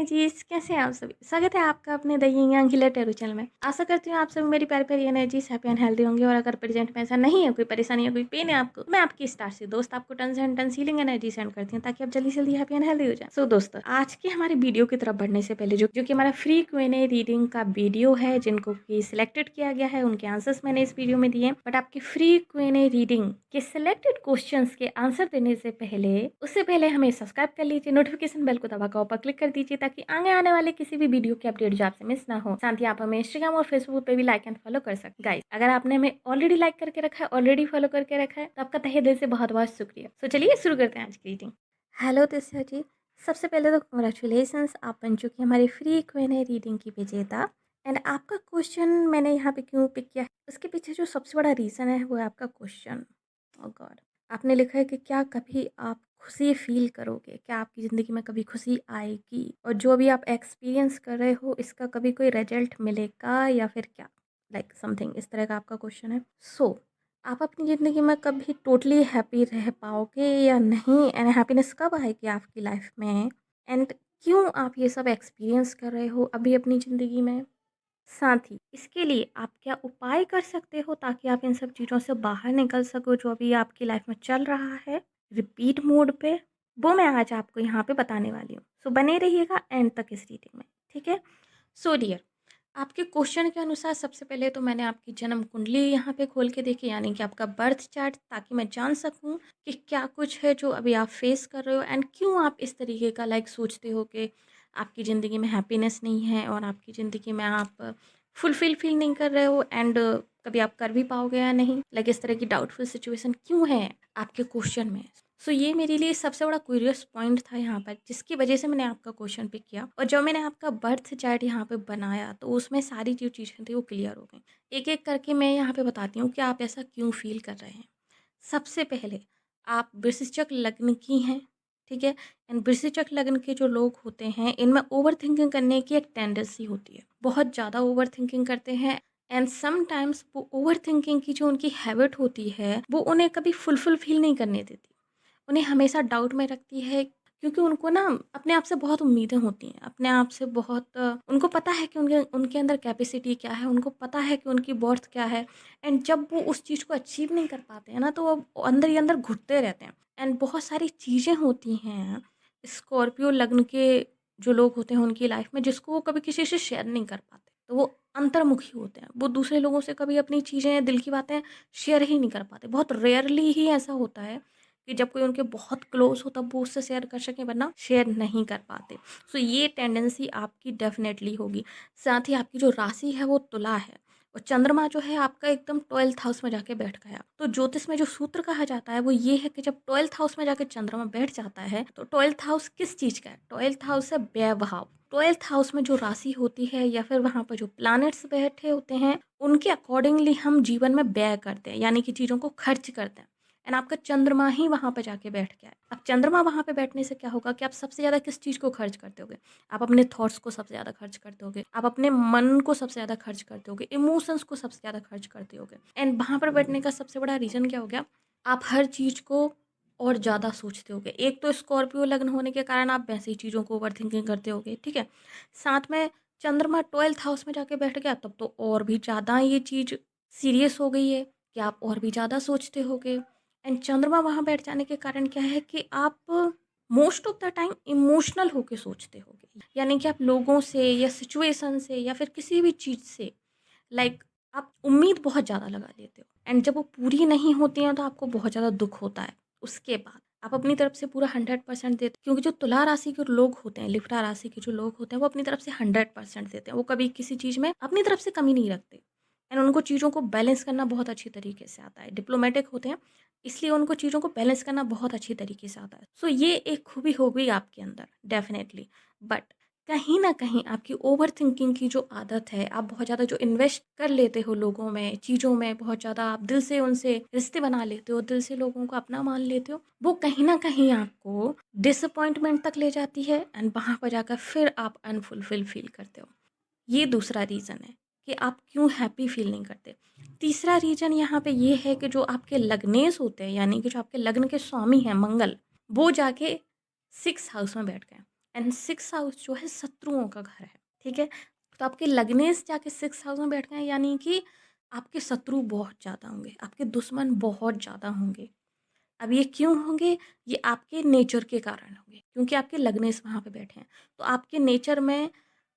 Energies, कैसे हैं आप सभी। स्वागत है आपका अपने the Ying Yang healer tarot channel में। आशा करती हूँ आप सभी मेरी प्यारी प्यारी एनर्जीज हैप्पी एंड हेल्दी होंगे। और अगर प्रेजेंट में ऐसा नहीं है, कोई परेशानी या कोई पेन है आपको, मैं आपकी स्टार से दोस्त आपको tons and tons healing energy send करती हूँ ताकि आप जल्दी जल्दी हैप्पी एंड हेल्दी हो जाए। सो दोस्तों, आज के हमारे वीडियो की तरफ बढ़ने से पहले जो कि हमारा फ्री Q&A रीडिंग का वीडियो है, जिनको की सिलेक्टेड किया गया है उनके आंसर्स मैंने इस वीडियो में दिए। बट आपकी फ्री Q&A रीडिंग के सिलेक्टेड क्वेश्चंस के आंसर देने से पहले उससे पहले हमें सब्सक्राइब कर लीजिए, नोटिफिकेशन बेल को दबाकर ऊपर क्लिक कर दीजिए ताकि आगे आने वाले किसी भी वीडियो के अपडेट जो आपसे मिस ना हो। साथ ही आप हमें इंस्टाग्राम और फेसबुक पे भी लाइक एंड फॉलो कर सकते। गाइस, अगर आपने हमें ऑलरेडी लाइक करके रखा है, ऑलरेडी फॉलो करके रखा है, तो आपका तहे दिल से बहुत बहुत शुक्रिया। तो चलिए शुरू करते हैं आज की रीडिंग। हेलो दिशा जी, सबसे पहले तो कंग्रेचुलेशंस, आप बन चुकी हमारी फ्री Q&A रीडिंग की विजेता। एंड आपका क्वेश्चन मैंने यहाँ पे क्यों पिक किया है, उसके पीछे जो सबसे बड़ा रीज़न है वो है आपका क्वेश्चन। ओह गॉड, आपने लिखा है कि क्या कभी आप खुशी फील करोगे, क्या आपकी ज़िंदगी में कभी खुशी आएगी, और जो अभी आप एक्सपीरियंस कर रहे हो इसका कभी कोई रिजल्ट मिलेगा या फिर क्या, लाइक समथिंग इस तरह का आपका क्वेश्चन है। सो आप अपनी ज़िंदगी में कभी टोटली हैप्पी रह पाओगे या नहीं, एंड हैप्पीनेस कब आएगी आपकी लाइफ में, एंड क्यों आप ये सब एक्सपीरियंस कर रहे हो अभी अपनी ज़िंदगी में। साथ ही इसके लिए आप क्या उपाय कर सकते हो ताकि आप इन सब चीज़ों से बाहर निकल सको जो अभी आपकी लाइफ में चल रहा है रिपीट मोड पे, वो मैं आज आपको यहाँ पे बताने वाली हूँ। सो बने रहिएगा एंड तक इस रीडिंग में, ठीक है। सो डियर, आपके क्वेश्चन के अनुसार सबसे पहले तो मैंने आपकी जन्म कुंडली यहाँ पे खोल के देखी, यानी कि आपका बर्थ चार्ट, ताकि मैं जान सकूँ कि क्या कुछ है जो अभी आप फेस कर रहे हो एंड क्यों आप इस तरीके का लाइक सोचते हो कि आपकी ज़िंदगी में हैप्पीनेस नहीं है और आपकी ज़िंदगी में आप फुलफिल फील नहीं कर रहे हो, एंड कभी आप कर भी पाओगे या नहीं, लाइक इस तरह की डाउटफुल सिचुएशन क्यों है आपके क्वेश्चन में। सो ये मेरे लिए सबसे बड़ा क्यूरियस पॉइंट था यहाँ पर, जिसकी वजह से मैंने आपका क्वेश्चन पिक किया। और जब मैंने आपका बर्थ चार्ट यहाँ पे बनाया तो उसमें सारी जो चीज़ें थी वो क्लियर हो गई। एक एक करके मैं यहाँ पे बताती हूँ कि आप ऐसा क्यों फील कर रहे हैं। सबसे पहले, आप वृश्चिक लग्न की हैं, ठीक है। एंड वृश्चिक लग्न के जो लोग होते हैं इनमें ओवर थिंकिंग करने की एक टेंडेंसी होती है, बहुत ज़्यादा ओवर थिंकिंग करते हैं। एंड समटाइम्स वो ओवर थिंकिंग की जो उनकी हैबिट होती है वो उन्हें कभी फुलफिल फील नहीं करने देती, उन्हें हमेशा डाउट में रखती है, क्योंकि उनको ना अपने आप से बहुत उम्मीदें होती हैं, अपने आप से बहुत उनको पता है कि उनके उनके अंदर कैपेसिटी क्या है, उनको पता है कि उनकी वर्थ क्या है। एंड जब वो उस चीज़ को अचीव नहीं कर पाते हैं ना, तो वो अंदर ही अंदर घुटते रहते हैं। एंड बहुत सारी चीज़ें होती हैं स्कॉर्पियो लग्न के जो लोग होते हैं उनकी लाइफ में, जिसको वो कभी किसी से शेयर नहीं कर पाते, तो वो अंतर्मुखी होते हैं, वो दूसरे लोगों से कभी अपनी चीज़ें, दिल की बातें शेयर ही नहीं कर पाते। बहुत रेयरली ही ऐसा होता है कि जब कोई उनके बहुत क्लोज हो तब वो उससे शेयर कर सकें, वरना शेयर नहीं कर पाते। सो ये टेंडेंसी आपकी डेफिनेटली होगी। साथ ही आपकी जो राशि है वो तुला है, और चंद्रमा जो है आपका एकदम 12th हाउस में जाके बैठ गया। तो ज्योतिष में जो सूत्र कहा जाता है वो ये है कि जब 12th हाउस में जाके चंद्रमा बैठ जाता है, तो 12th हाउस किस चीज़ का है, 12th हाउस है व्यय भाव। 12th हाउस में जो राशि होती है या फिर वहाँ पर जो प्लैनेट्स बैठे होते हैं, उनके अकॉर्डिंगली हम जीवन में व्यय करते हैं, यानी कि चीज़ों को खर्च करते हैं। एंड आपका चंद्रमा ही वहाँ पे जाके बैठ गया है। अब चंद्रमा वहाँ पे बैठने से क्या होगा कि आप सबसे ज़्यादा किस चीज़ को खर्च करते होगे, आप अपने थॉट्स को सबसे ज़्यादा खर्च करते होगे, आप अपने मन को सबसे ज़्यादा खर्च करते होगे, इमोशंस को सबसे ज़्यादा खर्च करते होगे। एंड वहाँ पर बैठने का सबसे बड़ा रीज़न क्या हो गया, आप हर चीज़ को और ज़्यादा सोचते होगे। एक तो स्कॉर्पियो लग्न होने के कारण आप वैसे ही चीज़ों को ओवर थिंकिंग करते होगे, ठीक है। साथ में चंद्रमा 12th हाउस में जाके बैठ गया, तब तो और भी ज़्यादा ये चीज़ सीरियस हो गई है कि आप और भी ज़्यादा सोचते होगे। एंड चंद्रमा वहाँ बैठ जाने के कारण क्या है कि आप most of the time emotional होके सोचते होगे, यानी कि आप लोगों से या सिचुएशन से या फिर किसी भी चीज़ से लाइक आप उम्मीद बहुत ज़्यादा लगा लेते हो, एंड जब वो पूरी नहीं होती हैं तो आपको बहुत ज़्यादा दुख होता है। उसके बाद आप अपनी तरफ से पूरा 100% देते, क्योंकि जो तुला राशि के लोग होते हैं, लिफ्टा राशि के जो लोग होते हैं, वो अपनी तरफ से 100% देते हैं, वो कभी किसी चीज़ में अपनी तरफ से कमी नहीं रखते। एंड उनको चीज़ों को बैलेंस करना बहुत अच्छी तरीके से आता है, डिप्लोमेटिक होते हैं, इसलिए उनको चीज़ों को बैलेंस करना बहुत अच्छी तरीके से आता है। सो ये एक खूबी हो गई आपके अंदर डेफिनेटली। बट कहीं न कहीं आपकी ओवर थिंकिंग की जो आदत है, आप बहुत ज़्यादा जो इन्वेस्ट कर लेते हो लोगों में, चीज़ों में, बहुत ज़्यादा आप दिल से उनसे रिश्ते बना लेते हो, दिल से लोगों को अपना मान लेते हो, वो कहीं न कहीं आपको डिसअपॉइंटमेंट तक ले जाती है, एंड वहाँ पर जाकर फिर आप अनफुलफिल फ़ील करते हो। ये दूसरा रीज़न है कि आप क्यों हैप्पी फ़ील नहीं करते। तीसरा रीज़न यहाँ पे ये है कि जो आपके लग्नेश होते हैं, यानी कि जो आपके लग्न के स्वामी हैं मंगल, वो जाके 6th हाउस में बैठ गए। एंड 6th हाउस जो है शत्रुओं का घर है, ठीक है? तो आपके लग्नेश जाके 6th हाउस में बैठ गए, यानी कि आपके शत्रु बहुत ज़्यादा होंगे, आपके दुश्मन बहुत ज़्यादा होंगे। अब ये क्यों होंगे? ये आपके नेचर के कारण होंगे, क्योंकि आपके लग्नेश वहाँ पे बैठे हैं। तो आपके नेचर में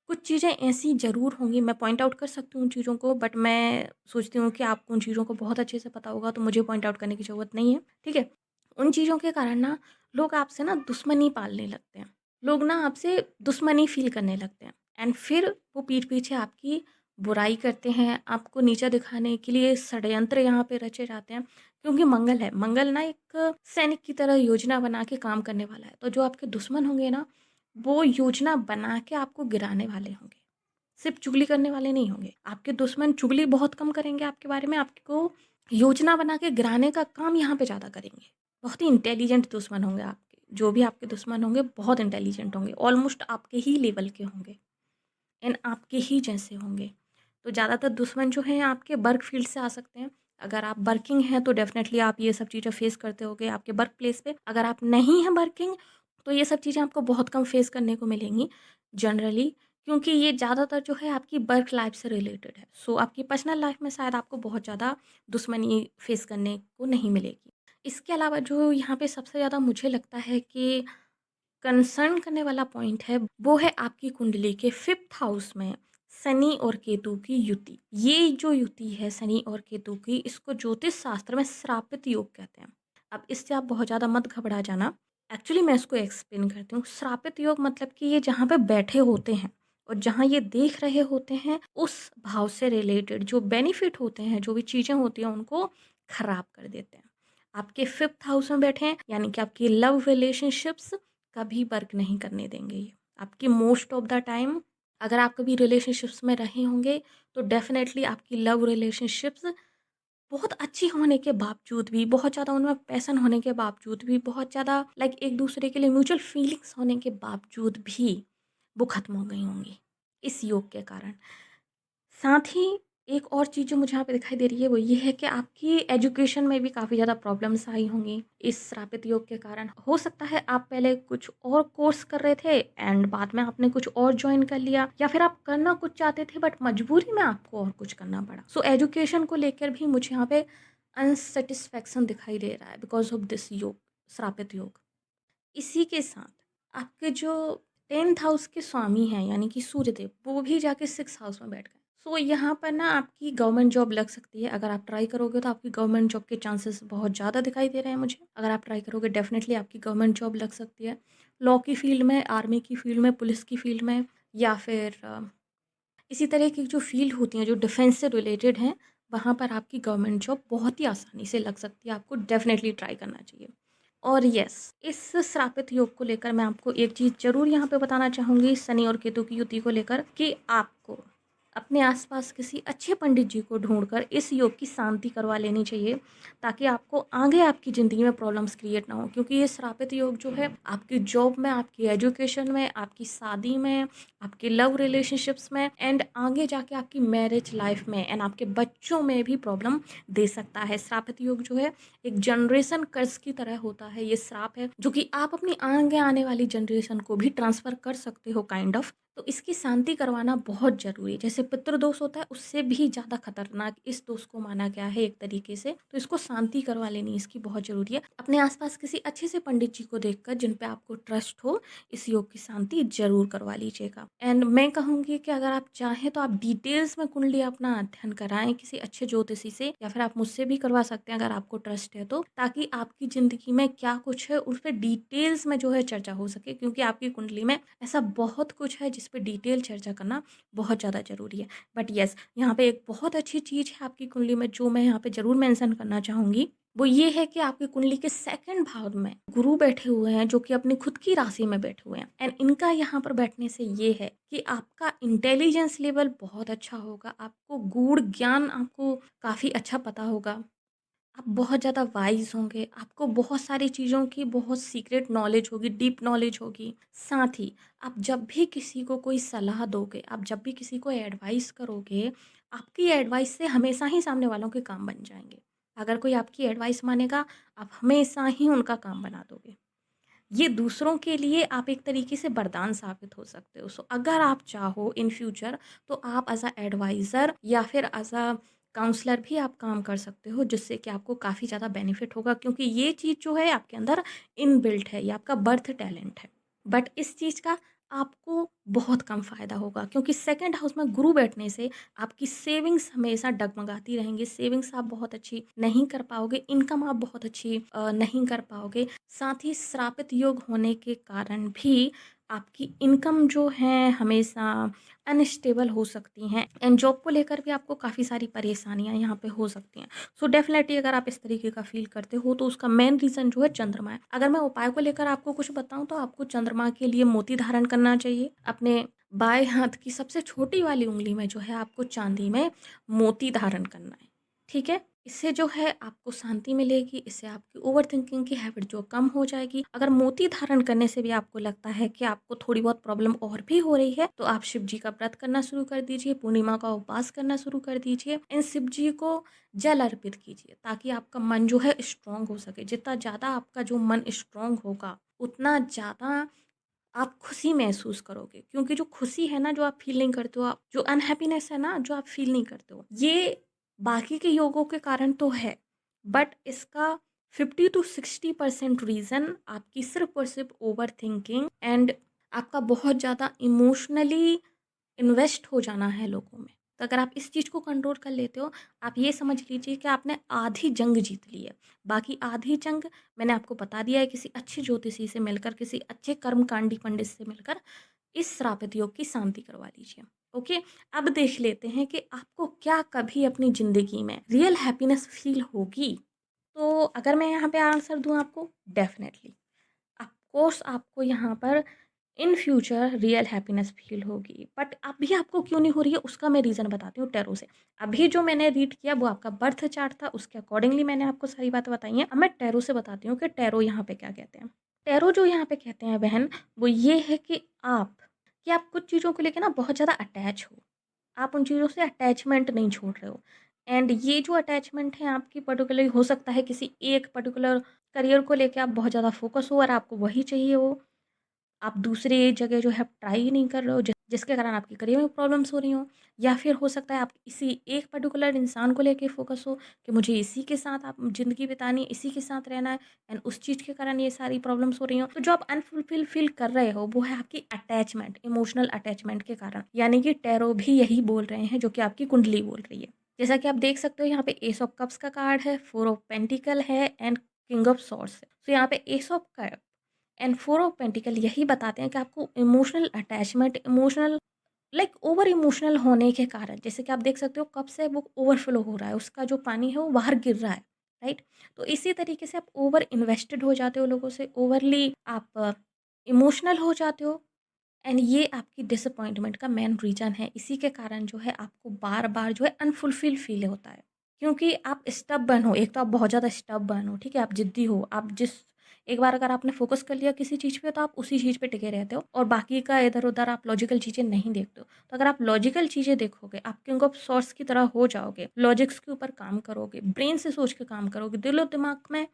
कुछ चीज़ें ऐसी ज़रूर होंगी, मैं पॉइंट आउट कर सकती हूँ उन चीज़ों को, बट मैं सोचती हूँ कि आपको उन चीज़ों को बहुत अच्छे से पता होगा, तो मुझे पॉइंट आउट करने की ज़रूरत नहीं है, ठीक है? उन चीज़ों के कारण ना लोग आपसे ना दुश्मनी पालने लगते हैं। लोग ना आपसे दुश्मनी फ़ील करने लगते हैं एंड फिर वो पीठ पीछे आपकी बुराई करते हैं, आपको नीचा दिखाने के लिए षड्यंत्र यहाँ पे रचे जाते हैं, क्योंकि मंगल है। मंगल ना एक सैनिक की तरह योजना बना के काम करने वाला है, तो जो आपके दुश्मन होंगे ना, वो योजना बना के आपको गिराने वाले होंगे, सिर्फ़ चुगली करने वाले नहीं होंगे। आपके दुश्मन चुगली बहुत कम करेंगे आपके बारे में, आपको योजना बना के गिराने का काम यहाँ पे ज़्यादा करेंगे। बहुत ही इंटेलिजेंट दुश्मन होंगे आपके, जो भी आपके दुश्मन होंगे बहुत इंटेलिजेंट होंगे, ऑलमोस्ट आपके ही लेवल के होंगे एंड आपके ही जैसे होंगे। तो ज़्यादातर दुश्मन जो हैं आपके वर्क फील्ड से आ सकते हैं। अगर आप वर्किंग हैं तो डेफ़िनेटली आप ये सब चीज़ें फ़ेस करते होंगे आपके वर्क प्लेस पे। अगर आप नहीं हैं वर्किंग, तो ये सब चीज़ें आपको बहुत कम फ़ेस करने को मिलेंगी जनरली, क्योंकि ये ज़्यादातर जो है आपकी वर्क लाइफ़ से रिलेटेड है। सो आपकी पर्सनल लाइफ़ में शायद आपको बहुत ज़्यादा दुश्मनी फ़ेस करने को नहीं मिलेगी। इसके अलावा जो यहाँ पे सबसे ज़्यादा मुझे लगता है कि कंसर्न करने वाला पॉइंट है, वो है आपकी कुंडली के 5th हाउस में शनि और केतु की युति। ये जो युति है शनि और केतु की, इसको ज्योतिष शास्त्र में श्रापित योग कहते हैं। अब इससे आप बहुत ज़्यादा मत घबरा जाना। एक्चुअली मैं इसको एक्सप्लेन करती हूँ। श्रापित योग मतलब कि ये जहाँ पे बैठे होते हैं और जहाँ ये देख रहे होते हैं, उस भाव से रिलेटेड जो बेनिफिट होते हैं, जो भी चीज़ें होती हैं, उनको खराब कर देते हैं। आपके 5th हाउस में बैठे हैं, यानी कि आपकी लव रिलेशनशिप्स कभी वर्क नहीं करने देंगे ये। आपकी मोस्ट ऑफ द टाइम, अगर आप कभी रिलेशनशिप्स में रहे होंगे, तो डेफ़िनेटली आपकी लव रिलेशनशिप्स बहुत अच्छी होने के बावजूद भी, बहुत ज़्यादा उनमें पैशन होने के बावजूद भी, बहुत ज़्यादा लाइक एक-दूसरे के लिए म्यूचुअल फीलिंग्स होने के बावजूद भी, वो ख़त्म हो गई होंगी, इस योग के कारण। साथ ही एक और चीज़ जो मुझे यहाँ पे दिखाई दे रही है, वो ये है कि आपकी एजुकेशन में भी काफ़ी ज़्यादा प्रॉब्लम्स आई होंगी इस श्रापित योग के कारण। हो सकता है आप पहले कुछ और कोर्स कर रहे थे एंड बाद में आपने कुछ और जॉइन कर लिया, या फिर आप करना कुछ चाहते थे बट मजबूरी में आपको और कुछ करना पड़ा। सो एजुकेशन को लेकर भी मुझे यहाँ पे अनसैटिस्फैक्शन दिखाई दे रहा है बिकॉज़ ऑफ दिस योग, श्रापित योग। इसी के साथ आपके जो 10th हाउस के स्वामी हैं, यानी कि सूर्यदेव, वो भी जाके 6th हाउस में बैठ गए। सो यहाँ पर ना आपकी गवर्नमेंट जॉब लग सकती है। अगर आप ट्राई करोगे तो आपकी गवर्नमेंट जॉब के चांसेस बहुत ज़्यादा दिखाई दे रहे हैं मुझे। अगर आप ट्राई करोगे डेफ़िनेटली आपकी गवर्नमेंट जॉब लग सकती है। लॉ की फ़ील्ड में, आर्मी की फ़ील्ड में, पुलिस की फ़ील्ड में, या फिर इसी तरह की जो फ़ील्ड होती हैं जो डिफेंस से रिलेटेड हैं, वहाँ पर आपकी गवर्नमेंट जॉब बहुत ही आसानी से लग सकती है। आपको डेफ़िनेटली ट्राई करना चाहिए। और यस, इस श्रापित योग को लेकर मैं आपको एक चीज़ ज़रूर यहाँ पे बताना चाहूँगी शनि और केतु की युति को लेकर, कि आपको अपने आसपास किसी अच्छे पंडित जी को ढूँढकर इस योग की शांति करवा लेनी चाहिए, ताकि आपको आगे आपकी ज़िंदगी में प्रॉब्लम्स क्रिएट ना हो। क्योंकि ये श्रापित योग जो है आपकी जॉब में, आपकी एजुकेशन में, आपकी शादी में, आपके लव रिलेशनशिप्स में एंड आगे जाके आपकी मैरिज लाइफ में एंड आपके बच्चों में भी प्रॉब्लम दे सकता है। श्रापित योग जो है एक जनरेशन कर्स की तरह होता है, ये श्राप है जो कि आप अपनी आगे आने वाली जनरेशन को भी ट्रांसफ़र कर सकते हो काइंड ऑफ। तो इसकी शांति करवाना बहुत ज़रूरी है। जैसे पितृदोष होता है, उससे भी ज़्यादा खतरनाक इस दोष को माना गया है एक तरीके से। तो इसको शांति करवा लेनी इसकी बहुत ज़रूरी है। अपने आसपास किसी अच्छे से पंडित जी को देखकर, जिन पे आपको ट्रस्ट हो, इस योग की शांति ज़रूर करवा लीजिएगा। एंड मैं कहूँगी कि अगर आप चाहें तो आप डिटेल्स में कुंडली अपना अध्ययन कराएँ किसी अच्छे ज्योतिषी से, या फिर आप मुझसे भी करवा सकते हैं अगर आपको ट्रस्ट है तो, ताकि आपकी ज़िंदगी में क्या कुछ है उस पे डिटेल्स में जो है चर्चा हो सके, क्योंकि आपकी कुंडली में ऐसा बहुत कुछ है जिस पे डिटेल चर्चा करना बहुत ज़्यादा ज़रूरी है। बट येस, यहाँ पे एक बहुत अच्छी चीज़ है आपकी कुंडली में जो मैं यहाँ पे ज़रूर मेंशन करना चाहूँगी, वो ये है कि आपकी कुंडली के 2nd भाव में गुरु बैठे हुए हैं, जो कि अपनी खुद की राशि में बैठे हुए हैं। एंड इनका यहाँ पर बैठने से ये है कि आपका इंटेलिजेंस लेवल बहुत अच्छा होगा, आपको गूढ़ ज्ञान आपको काफ़ी अच्छा पता होगा, आप बहुत ज़्यादा वाइज़ होंगे, आपको बहुत सारी चीज़ों की बहुत सीक्रेट नॉलेज होगी, डीप नॉलेज होगी। साथ ही आप जब भी किसी को कोई सलाह दोगे, आप जब भी किसी को एडवाइस करोगे, आपकी एडवाइस से हमेशा ही सामने वालों के काम बन जाएँगे। अगर कोई आपकी एडवाइस मानेगा, आप हमेशा ही उनका काम बना दोगे। ये दूसरों के लिए आप एक तरीके से वरदान साबित हो सकते हो। सो अगर आप चाहो इन फ्यूचर तो आप एज़ अ एडवाइज़र या फिर एज़ अ काउंसलर भी आप काम कर सकते हो, जिससे कि आपको काफ़ी ज़्यादा बेनिफिट होगा, क्योंकि ये चीज़ जो है आपके अंदर इनबिल्ट है, ये आपका बर्थ टैलेंट है। बट इस चीज़ का आपको बहुत कम फ़ायदा होगा, क्योंकि सेकंड हाउस में गुरु बैठने से आपकी सेविंग्स हमेशा डगमगाती रहेंगी। सेविंग्स आप बहुत अच्छी नहीं कर पाओगे, इनकम आप बहुत अच्छी नहीं कर पाओगे। साथ ही श्रापित योग होने के कारण भी आपकी इनकम जो है हमेशा अनस्टेबल हो सकती हैं, एंड जॉब को लेकर भी आपको काफ़ी सारी परेशानियाँ यहाँ पे हो सकती हैं। सो डेफिनेटली अगर आप इस तरीके का फील करते हो तो उसका मेन रीज़न जो है चंद्रमा है। अगर मैं उपाय को लेकर आपको कुछ बताऊँ तो आपको चंद्रमा के लिए मोती धारण करना चाहिए। अपने बाएँ हाथ की सबसे छोटी वाली उँगली में जो है आपको चांदी में मोती धारण करना है, ठीक है? इससे जो है आपको शांति मिलेगी, इससे आपकी ओवरथिंकिंग की हैबिट जो कम हो जाएगी। अगर मोती धारण करने से भी आपको लगता है कि आपको थोड़ी बहुत प्रॉब्लम और भी हो रही है, तो आप शिव जी का व्रत करना शुरू कर दीजिए, पूर्णिमा का उपवास करना शुरू कर दीजिए, इन शिव जी को जल अर्पित कीजिए, ताकि आपका मन जो है स्ट्रॉन्ग हो सके। जितना ज़्यादा आपका जो मन स्ट्रॉन्ग होगा, उतना ज़्यादा आप खुशी महसूस करोगे, क्योंकि जो खुशी है ना, जो आप फ़ील नहीं करते हो, आप जो अनहैप्पीनेस है ना, जो आप फ़ील नहीं करते हो, ये बाकी के योगों के कारण तो है, बट इसका 50 टू 60% रीज़न आपकी सिर्फ़ और सिर्फ़ ओवरथिंकिंग एंड आपका बहुत ज़्यादा इमोशनली इन्वेस्ट हो जाना है लोगों में। तो अगर आप इस चीज़ को कंट्रोल कर लेते हो, आप ये समझ लीजिए कि आपने आधी जंग जीत ली है। बाकी आधी जंग मैंने आपको बता दिया है, किसी अच्छे ज्योतिषी से मिलकर, किसी अच्छे कर्मकांडी पंडित से मिलकर इस श्रापित योग की शांति करवा लीजिए। ओके, अब देख लेते हैं कि आपको क्या कभी अपनी ज़िंदगी में रियल हैप्पीनेस फ़ील होगी? तो अगर मैं यहाँ पे आंसर दूँ आपको, डेफ़िनेटली। ऑफ कोर्स आपको यहाँ पर in future real happiness feel होगी, बट अभी आपको क्यों नहीं हो रही है, उसका मैं रीज़न बताती हूँ टैरो से। अभी जो मैंने रीड किया वो आपका बर्थ चार्ट था, उसके अकॉर्डिंगली मैंने आपको सारी बातें बताई हैं। अब मैं टैरो से बताती हूँ कि टैरो यहाँ पे क्या कहते हैं। टैरो जो यहाँ पे कहते हैं बहन, वो ये है कि आप कुछ चीज़ों को लेके ना बहुत ज़्यादा अटैच हो। आप उन चीज़ों से अटैचमेंट नहीं छोड़ रहे हो, एंड ये जो अटैचमेंट है आपकी पर्टिकुलरली हो सकता है किसी एक पर्टिकुलर करियर को लेके आप बहुत ज़्यादा फ़ोकस हो और आपको वही चाहिए हो। आप दूसरे जगह जो है आप ही नहीं कर रहे हो, जिसके कारण आपकी करियर में प्रॉब्लम्स हो रही हो, या फिर हो सकता है आप इसी एक पर्टिकुलर इंसान को लेके फ़ोकस हो कि मुझे इसी के साथ आप ज़िंदगी बितानी है, इसी के साथ रहना है, एंड उस चीज़ के कारण ये सारी प्रॉब्लम्स हो रही हो। तो जो आप अनफुलफिल फील कर रहे हो वो है आपकी अटैचमेंट, इमोशनल अटैचमेंट के कारण, यानी कि टैरो भी यही बोल रहे हैं जो कि आपकी कुंडली बोल रही है। जैसा कि आप देख सकते हो यहाँ पे एस ऑफ कप्स का कार्ड है, फोर ऑफ पेंटिकल है, एंड किंग ऑफ सॉर्ड्स है। तो यहाँ पे S of cup and four of pentacle यही बताते हैं कि आपको emotional attachment, emotional like over emotional होने के कारण, जैसे कि आप देख सकते हो कब से वो ओवरफ्लो हो रहा है, उसका जो पानी है वो बाहर गिर रहा है, राइट? तो इसी तरीके से आप ओवर इन्वेस्टेड हो जाते हो लोगों से, ओवरली आप इमोशनल हो जाते हो, एंड ये आपकी डिसअपॉइंटमेंट का मेन रीज़न है। इसी के कारण जो है आपको बार बार जो है अनफुलफिल फील होता है, क्योंकि आप स्टबर्न हो। एक तो आप बहुत ज़्यादा स्टबर्न हो, ठीक है? आप ज़िद्दी हो। आप जिस एक बार अगर आपने फ़ोकस कर लिया किसी चीज़ पे, तो आप उसी चीज़ पे टिके रहते हो और बाकी का इधर-उधर आप लॉजिकल चीज़ें नहीं देखते हो। तो अगर आप लॉजिकल चीज़ें देखोगे, आप किंग ऑफ सॉर्ड्स की तरह हो जाओगे, लॉजिक्स के ऊपर काम करोगे, ब्रेन से सोच के काम करोगे, दिलो-दिमाग में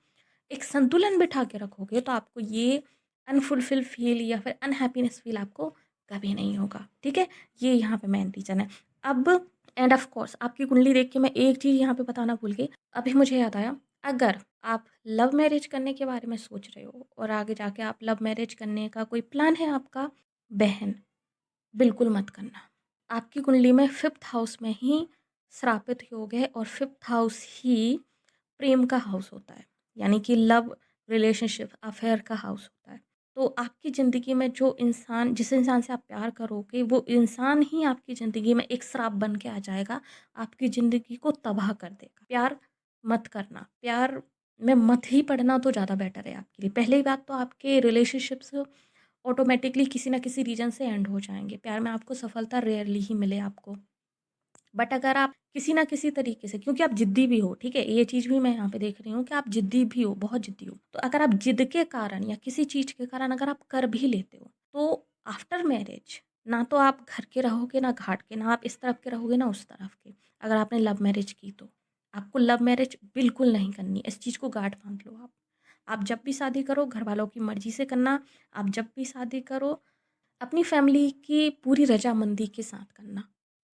एक संतुलन बिठा के रखोगे, तो आपको ये अनफुलफिल फील या फिर अनहैप्पीनेस फील आपको कभी नहीं होगा, ठीक है? ये यहाँ पे मेन रीज़न है। अब एंड ऑफ कोर्स आपकी कुंडली देख के मैं एक चीज़ यहाँ पे बताना भूल गई, अभी मुझे याद आया। अगर आप लव मैरिज करने के बारे में सोच रहे हो और आगे जाके आप लव मैरिज करने का कोई प्लान है आपका, बहन, बिल्कुल मत करना। आपकी कुंडली में 5th हाउस में ही श्रापित योग है, और 5th हाउस ही प्रेम का हाउस होता है, यानी कि लव, रिलेशनशिप, अफेयर का हाउस होता है। तो आपकी ज़िंदगी में जो इंसान, जिस इंसान से आप प्यार करोगे, वो इंसान ही आपकी ज़िंदगी में एक श्राप बन के आ जाएगा, आपकी ज़िंदगी को तबाह कर देगा। प्यार मत करना, प्यार में मत ही पड़ना तो ज़्यादा बेटर है आपके लिए। पहली बात तो आपके रिलेशनशिप्स ऑटोमेटिकली किसी ना किसी रीज़न से एंड हो जाएँगे। प्यार में आपको सफलता रेयरली ही मिले आपको। बट अगर आप किसी ना किसी तरीके से, क्योंकि आप ज़िद्दी भी हो, ठीक है? ये चीज़ भी मैं यहाँ पे देख रही हूँ कि आप ज़िद्दी भी हो, बहुत ज़िद्दी हो। तो अगर आप ज़िद के कारण या किसी चीज़ के कारण अगर आप कर भी लेते हो, तो आफ्टर मैरिज ना तो आप घर के रहोगे, ना घाट के, ना आप इस तरफ के रहोगे, ना उस तरफ के। अगर आपने लव मैरिज की तो। आपको लव मैरिज बिल्कुल नहीं करनी है, इस चीज़ को गाँठ बाँध लो आप। आप जब भी शादी करो घर वालों की मर्ज़ी से करना, आप जब भी शादी करो अपनी फैमिली की पूरी रज़ामंदी के साथ करना।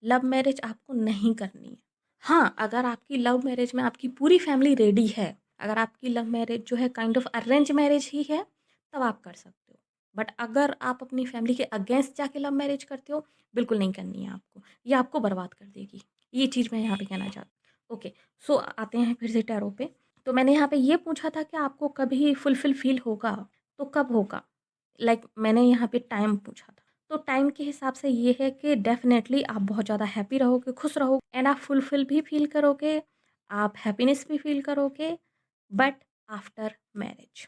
लव मैरिज आपको नहीं करनी है। हाँ, अगर आपकी लव मैरिज में आपकी पूरी फैमिली रेडी है, अगर आपकी लव मैरिज जो है काइंड ऑफ अरेंज मैरिज ही है, तब आप कर सकते हो। बट अगर आप अपनी फैमिली के अगेंस्ट जाके लव मैरिज करते हो, बिल्कुल नहीं करनी है आपको। ये आपको बर्बाद कर देगी। ये चीज़ मैं यहाँ पे कहना चाहती हूँ। ओके, सो आते हैं फिर से टैरो पे। तो मैंने यहाँ पे ये पूछा था कि आपको कभी फुलफिल फ़ील होगा, तो कब होगा? मैंने यहाँ पे टाइम पूछा था। तो टाइम के हिसाब से ये है कि डेफ़िनेटली आप बहुत ज़्यादा हैप्पी रहोगे, खुश रहोगे एंड आप फुलफ़िल भी फ़ील करोगे, आप हैप्पीनेस भी फ़ील करोगे बट आफ्टर मैरिज।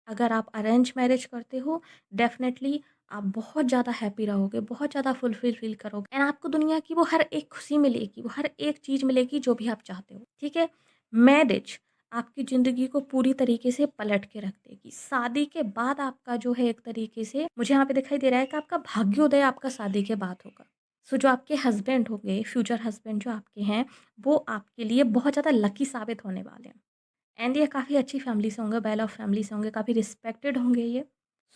अगर आप अरेंज मैरिज करते हो डेफ़िनेटली आप बहुत ज़्यादा हैप्पी रहोगे, बहुत ज़्यादा फुलफ़िल फ़ील करोगे एंड आपको दुनिया की वो हर एक खुशी मिलेगी, वो हर एक चीज़ मिलेगी जो भी आप चाहते हो, ठीक है? मैरिज आपकी ज़िंदगी को पूरी तरीके से पलट के रख देगी। शादी के बाद आपका जो है एक तरीके से मुझे यहाँ पे दिखाई दे रहा है कि आपका भाग्योदय आपका शादी के बाद होगा। सो जो आपके हस्बैंड होंगे, फ्यूचर हस्बैंड जो आपके हैं, वो आपके लिए बहुत ज़्यादा लकी साबित होने वाले हैं। एंड ये काफ़ी अच्छी फैमिली से होंगे, वेल ऑफ फैमिली से होंगे, काफ़ी रिस्पेक्टेड होंगे ये।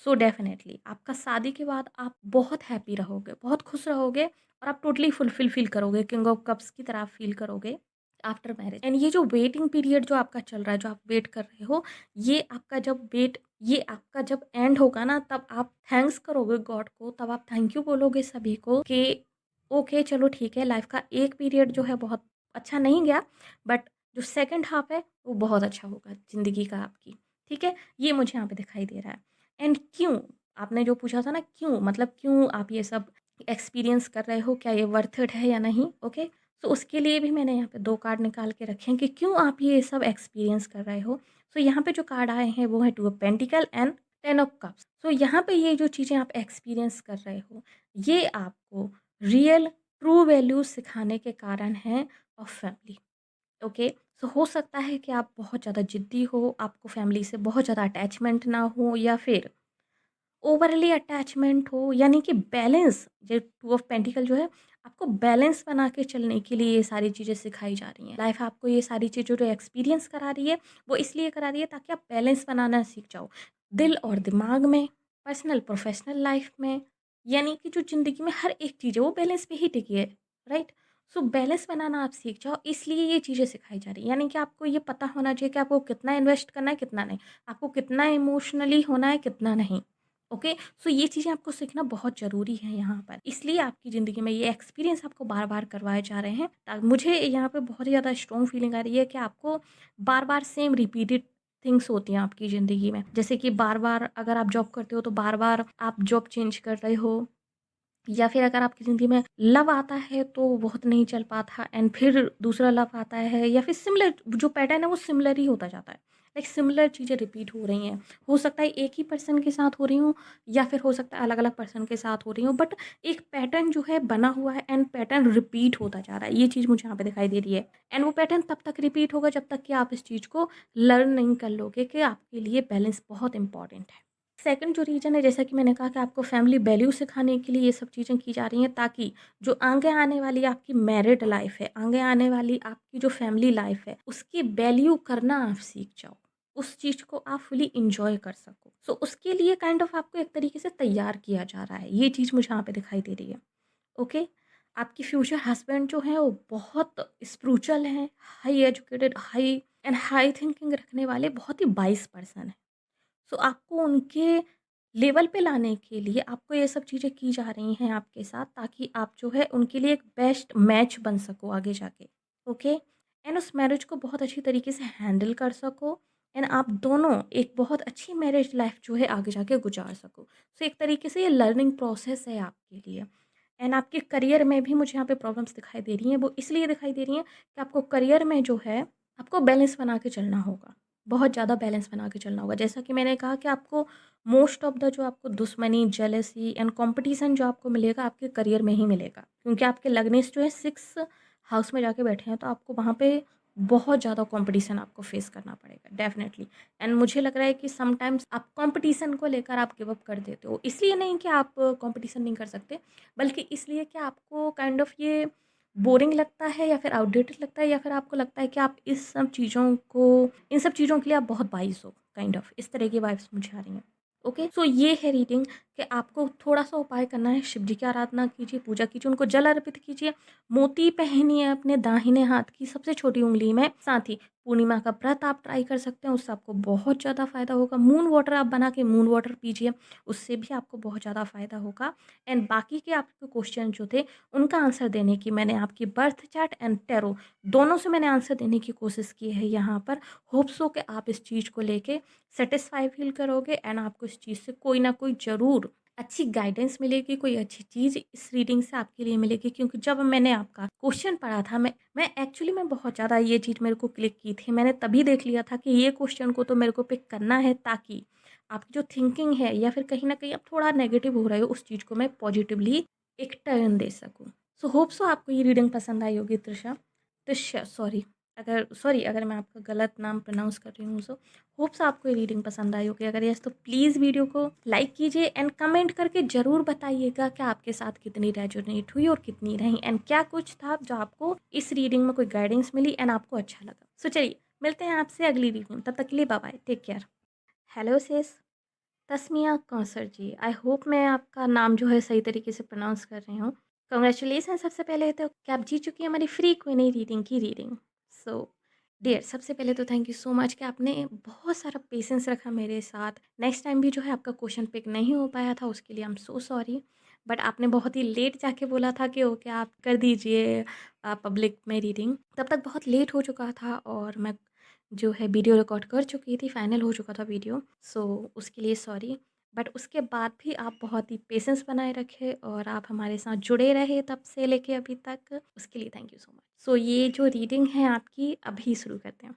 सो डेफ़िनेटली आपका शादी के बाद आप बहुत हैप्पी रहोगे, बहुत खुश रहोगे और आप टोटली फुलफ़िल फ़ील करोगे, किंग ऑफ कप्स की तरह फ़ील करोगे आफ्टर मैरिज। एंड ये जो वेटिंग पीरियड जो आपका चल रहा है, जो आप वेट कर रहे हो, ये आपका जब एंड होगा ना तब आप थैंक्स करोगे गॉड को, तब आप थैंक यू बोलोगे सभी को कि ओके चलो ठीक है, लाइफ़ का एक पीरियड जो है बहुत अच्छा नहीं गया बट जो सेकंड हाफ है वो बहुत अच्छा होगा ज़िंदगी का आपकी, ठीक है? ये मुझे यहाँ पे दिखाई दे रहा है। एंड क्यों? आपने जो पूछा था ना क्यों? मतलब क्यों आप ये सब एक्सपीरियंस कर रहे हो? क्या ये वर्थ इट है या नहीं? ओके? सो उसके लिए भी मैंने यहाँ पे 2 कार्ड निकाल के रखे हैं कि क्यों आप ये सब एक्सपीरियंस कर रहे हो? सो यहाँ पे जो कार्ड आए हैं वो है 2 of pentacles and 10 of cups. So यहाँ पे ये जो चीज़ें आप एक्सपीरियंस कर रहे हो, ये आपको रियल ट्रू वैल्यूज़ सिखाने के कारण हैं ऑफ फैमिली। ओके, सो हो सकता है कि आप बहुत ज़्यादा ज़िद्दी हो, आपको फैमिली से बहुत ज़्यादा अटैचमेंट ना हो या फिर ओवरली अटैचमेंट हो, यानी कि बैलेंस जो टू ऑफ पेंटिकल जो है आपको बैलेंस बना के चलने के लिए ये सारी चीज़ें सिखाई जा रही हैं। लाइफ आपको ये सारी चीज़ें जो एक्सपीरियंस करा रही है वो इसलिए करा रही है ताकि आप बैलेंस बनाना सीख जाओ दिल और दिमाग में, पर्सनल प्रोफेशनल लाइफ में, यानी कि जो ज़िंदगी में हर एक चीज़ है वो बैलेंस पे ही टिकी है, राइट? सो बैलेंस बनाना आप सीख जाओ, इसलिए ये चीज़ें सिखाई जा रही है। यानी कि आपको ये पता होना चाहिए कि आपको कितना इन्वेस्ट करना है, कितना नहीं, आपको कितना इमोशनली होना है, कितना नहीं। ओके, सो ये चीज़ें आपको सीखना बहुत ज़रूरी है यहाँ पर, इसलिए आपकी ज़िंदगी में ये एक्सपीरियंस आपको बार बार करवाए जा रहे हैं। मुझे यहाँ पे बहुत ही ज़्यादा स्ट्रॉन्ग फीलिंग आ रही है कि आपको बार बार सेम रिपीटेड थिंग्स होती हैं आपकी ज़िंदगी में, जैसे कि बार बार अगर आप जॉब करते हो तो बार बार आप जॉब चेंज कर रहे हो, या फिर अगर आपकी ज़िंदगी में लव आता है तो बहुत नहीं चल पाता एंड फिर दूसरा लव आता है, या फिर सिमिलर जो पैटर्न है वो सिमिलर ही होता जाता है, लाइक सिमिलर चीज़ें रिपीट हो रही हैं। हो सकता है एक ही पर्सन के साथ हो रही हूँ या फिर हो सकता है अलग अलग पर्सन के साथ हो रही हूँ, बट एक पैटर्न जो है बना हुआ है एंड पैटर्न रिपीट होता जा रहा है। ये चीज़ मुझे यहाँ पे दिखाई दे रही है एंड वो पैटर्न तब तक रिपीट होगा जब तक कि आप इस चीज़ को लर्न नहीं कर लोगे कि आपके लिए बैलेंस बहुत इंपॉर्टेंट है। सेकंड जो रीज़न है, जैसा कि मैंने कहा कि आपको फैमिली वैल्यू सिखाने के लिए ये सब चीज़ें की जा रही हैं ताकि जो आगे आने वाली आपकी मैरिड लाइफ है, आगे आने वाली आपकी जो फैमिली लाइफ है, उसकी वैल्यू करना आप सीख जाओ। उस चीज़ को आप फुली एन्जॉय कर सको। सो उसके लिए काइंड ऑफ आपको एक तरीके से तैयार किया जा रहा है। ये चीज़ मुझे यहाँ पे दिखाई दे रही है। ओके? आपके फ्यूचर हस्बैंड जो हैं वो बहुत स्पिरिचुअल हैं, high educated, high and high thinking रखने वाले बहुत ही वाइज़ पर्सन हैं। सो आपको उनके लेवल पे लाने के लिए आपको ये सब चीज़ें की जा रही हैं आपके साथ ताकि आप जो है उनके लिए एक बेस्ट मैच बन सको आगे जाके, ओके? एंड उस मैरिज को बहुत अच्छी तरीके से हैंडल कर सको एंड आप दोनों एक बहुत अच्छी मैरिज लाइफ जो है आगे जाके गुजार सको। सो एक तरीके से ये लर्निंग प्रोसेस है आपके लिए एंड आपके करियर में भी मुझे यहाँ पे प्रॉब्लम्स दिखाई दे रही हैं। वो इसलिए दिखाई दे रही हैं कि आपको करियर में जो है आपको बैलेंस बना के चलना होगा। बहुत ज़्यादा बैलेंस बना के चलना होगा। जैसा कि मैंने कहा कि आपको मोस्ट ऑफ द जो आपको दुश्मनी, जेलसी एंड कॉम्पिटिशन जो आपको मिलेगा, आपके करियर में ही मिलेगा। क्योंकि आपके लग्नेश जो है 6 हाउस में जाके बैठे हैं, तो आपको वहाँ पे बहुत ज़्यादा कॉम्पिटिशन आपको फेस करना पड़ेगा डेफ़िनेटली। एंड मुझे लग रहा है कि समटाइम्स आप कॉम्पिटिशन को लेकर आप गिव अप कर देते हो। इसलिए नहीं कि आप कॉम्पिटिशन नहीं कर सकते, बल्कि इसलिए कि आपको काइंड ऑफ ये बोरिंग लगता है या फिर आउटडेटेड लगता है या फिर आपको लगता है कि आप इन सब चीज़ों के लिए आप बहुत वाइज़ हो, काइंड ऑफ इस तरह की वाइब्स मुझे आ रही हैं। ओके, सो ये है रीडिंग कि आपको थोड़ा-सा उपाय करना है, शिव जी की आराधना कीजिए, पूजा कीजिए, उनको जल अर्पित कीजिए, मोती पहनिए अपने दाहिने हाथ की सबसे छोटी उँगली में, साथ ही पूर्णिमा का व्रत आप ट्राई कर सकते हैं, उससे आपको बहुत ज़्यादा फ़ायदा होगा। मून वाटर आप बना के मून वाटर पीजिए, उससे भी आपको बहुत ज़्यादा फ़ायदा होगा। एंड बाकी के आपके क्वेश्चन जो थे, उनका आंसर देने की मैंने आपकी बर्थ चार्ट एंड टैरो दोनों से मैंने आंसर देने की कोशिश की है यहाँ पर। होप सो कि आप इस चीज़ को लेके सेटिस्फाई फील करोगे एंड आपको इस चीज़ से कोई ना कोई ज़रूर अच्छी गाइडेंस मिलेगी, कोई अच्छी चीज़ इस रीडिंग से आपके लिए मिलेगी। क्योंकि जब मैंने आपका क्वेश्चन पढ़ा था, मैं एक्चुअली में बहुत ज़्यादा ये चीज़ मेरे को क्लिक की थी। मैंने तभी देख लिया था कि ये क्वेश्चन को तो मेरे को पिक करना है, ताकि आपकी जो थिंकिंग है या फिर कहीं न कहीं आप थोड़ा नेगेटिव हो रहे हो, उस चीज़ को मैं पॉजिटिवली एक टर्न दे सकूँ। सो होप सो आपको ये रीडिंग पसंद आई होगी त्रिशा। त्रिशा सॉरी अगर मैं आपका गलत नाम प्रोनाउंस कर रही हूँ, सो होप्स आपको ये रीडिंग पसंद आई होगी। अगर यस तो प्लीज़ वीडियो को लाइक कीजिए एंड कमेंट करके ज़रूर बताइएगा कि आपके साथ कितनी रेजोनेट हुई और कितनी रही, एंड क्या कुछ था जो आपको इस रीडिंग में कोई गाइडेंस मिली एंड आपको अच्छा लगा। सो चलिए मिलते हैं आपसे अगली रीडिंग, तब तक के लिए bye bye, take care. Hello sis, Tasmiya Kausar ji, I hope मैं आपका नाम जो है सही तरीके से प्रोनाउंस कर रही हूँ। कांग्रेचुलेसन सबसे पहले तो कि आप जीत चुकी हैं हमारी फ्री क्वीनी रीडिंग की रीडिंग। सो डियर, सबसे पहले तो थैंक यू सो मच कि आपने बहुत सारा पेशेंस रखा मेरे साथ। नेक्स्ट टाइम भी जो है आपका क्वेश्चन पिक नहीं हो पाया था, उसके लिए आई एम सो सॉरी। बट आपने बहुत ही लेट जाके बोला था कि ओके आप कर दीजिए पब्लिक में रीडिंग, तब तक बहुत लेट हो चुका था और मैं जो है वीडियो रिकॉर्ड कर चुकी थी, फाइनल हो चुका था वीडियो। सो उसके लिए सॉरी। बट उसके बाद भी आप बहुत ही पेशेंस बनाए रखे और आप हमारे साथ जुड़े रहे तब से लेके अभी तक, उसके लिए थैंक यू सो मच। सो ये जो रीडिंग है आपकी, अभी शुरू करते हैं।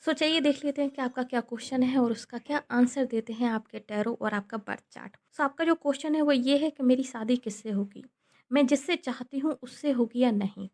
सो चलिए देख लेते हैं कि आपका क्या क्वेश्चन है और उसका क्या आंसर देते हैं आपके टैरो और आपका बर्थ चार्ट। सो आपका जो क्वेश्चन है वो ये है कि मेरी शादी किससे होगी, मैं जिससे चाहती हूँ उससे होगी या नहीं।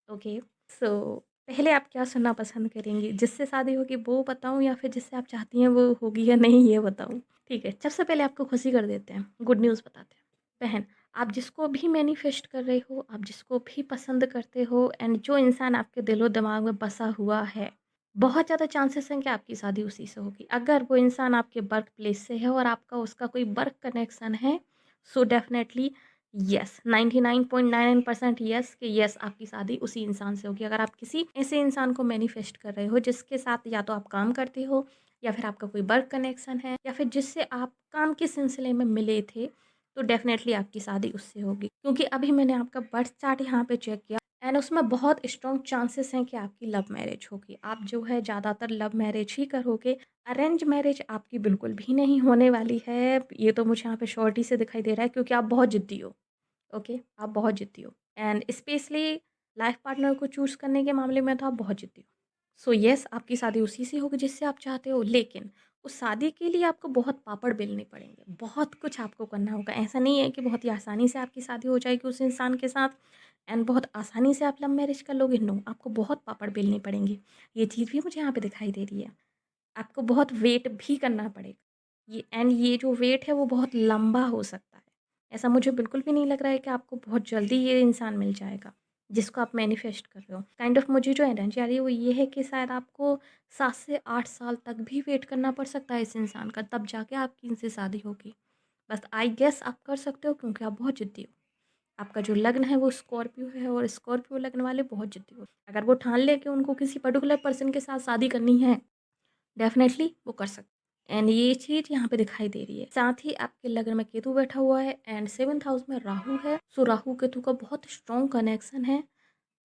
ओके, सो पहले आप क्या सुनना पसंद करेंगी, जिससे शादी होगी वो बताऊँ या फिर जिससे आप चाहती हैं वो होगी या नहीं ये बताऊँ? ठीक है, सबसे पहले आपको खुशी कर देते हैं, गुड न्यूज़ बताते हैं। बहन, आप जिसको भी मैनिफेस्ट कर रहे हो, आप जिसको भी पसंद करते हो एंड जो इंसान आपके दिलो दिमाग में बसा हुआ है, बहुत ज़्यादा चांसेस हैं कि आपकी शादी उसी से होगी। अगर वो इंसान आपके वर्क प्लेस से है और आपका उसका कोई वर्क कनेक्शन है, सो डेफ़िनेटली येस, 99.99% येस कि येस आपकी शादी उसी इंसान से होगी। अगर आप किसी ऐसे इंसान को मैनिफेस्ट कर रहे हो जिसके साथ या तो आप काम करते हो या फिर आपका कोई वर्क कनेक्शन है या फिर जिससे आप काम के सिलसिले में मिले थे, तो डेफ़िनेटली आपकी शादी उससे होगी। क्योंकि अभी मैंने आपका बर्थ चार्ट यहाँ पे चेक किया एंड उसमें बहुत स्ट्रॉन्ग चांसेस हैं कि आपकी लव मैरिज होगी। आप जो है ज़्यादातर लव मैरिज ही करोगे, अरेंज मैरिज आपकी बिल्कुल भी नहीं होने वाली है। ये तो मुझे यहाँ पे श्योरिटी से दिखाई दे रहा है, क्योंकि आप बहुत ज़िद्दी हो। ओके, आप बहुत ज़िद्दी हो एंड स्पेशली लाइफ पार्टनर को चूज़ करने के मामले में तो आप बहुत ज़िद्दी हो। सो येस, आपकी शादी उसी से होगी जिससे आप चाहते हो, लेकिन उस शादी के लिए आपको बहुत पापड़ बेलने पड़ेंगे, बहुत कुछ आपको करना होगा। ऐसा नहीं है कि बहुत ही आसानी से आपकी शादी हो जाएगी उस इंसान के साथ एंड बहुत आसानी से आप लव मैरिज कर लोगे, नो, आपको बहुत पापड़ बेलने पड़ेंगे। ये चीज़ भी मुझे यहाँ पे दिखाई दे रही है। आपको बहुत वेट भी करना पड़ेगा, ये जो वेट है वो बहुत लंबा हो सकता है। ऐसा मुझे बिल्कुल भी नहीं लग रहा है कि आपको बहुत जल्दी ये इंसान मिल जाएगा जिसको आप मैनिफेस्ट कर रहे हो। काइंड ऑफ मुझे जो एनर्जी आ रही है वो ये है कि शायद आपको 7 से 8 साल तक भी वेट करना पड़ सकता है इस इंसान का, तब जाके आपकी इनसे शादी होगी। बस आई गेस आप कर सकते हो क्योंकि आप बहुत ज़िद्दी हो। आपका जो लग्न है वो स्कॉर्पियो है और स्कॉर्पियो लग्न वाले बहुत ज़िद्दी होते हैं। अगर वो ठान ले कि उनको किसी पर्टिकुलर पर्सन के साथ शादी करनी है, डेफ़िनेटली वो कर सकते हैं एंड ये चीज़ यहाँ पे दिखाई दे रही है। साथ ही आपके लग्न में केतु बैठा हुआ है एंड 7th हाउस में राहु है। सो राहु केतु का बहुत स्ट्रॉन्ग कनेक्शन है।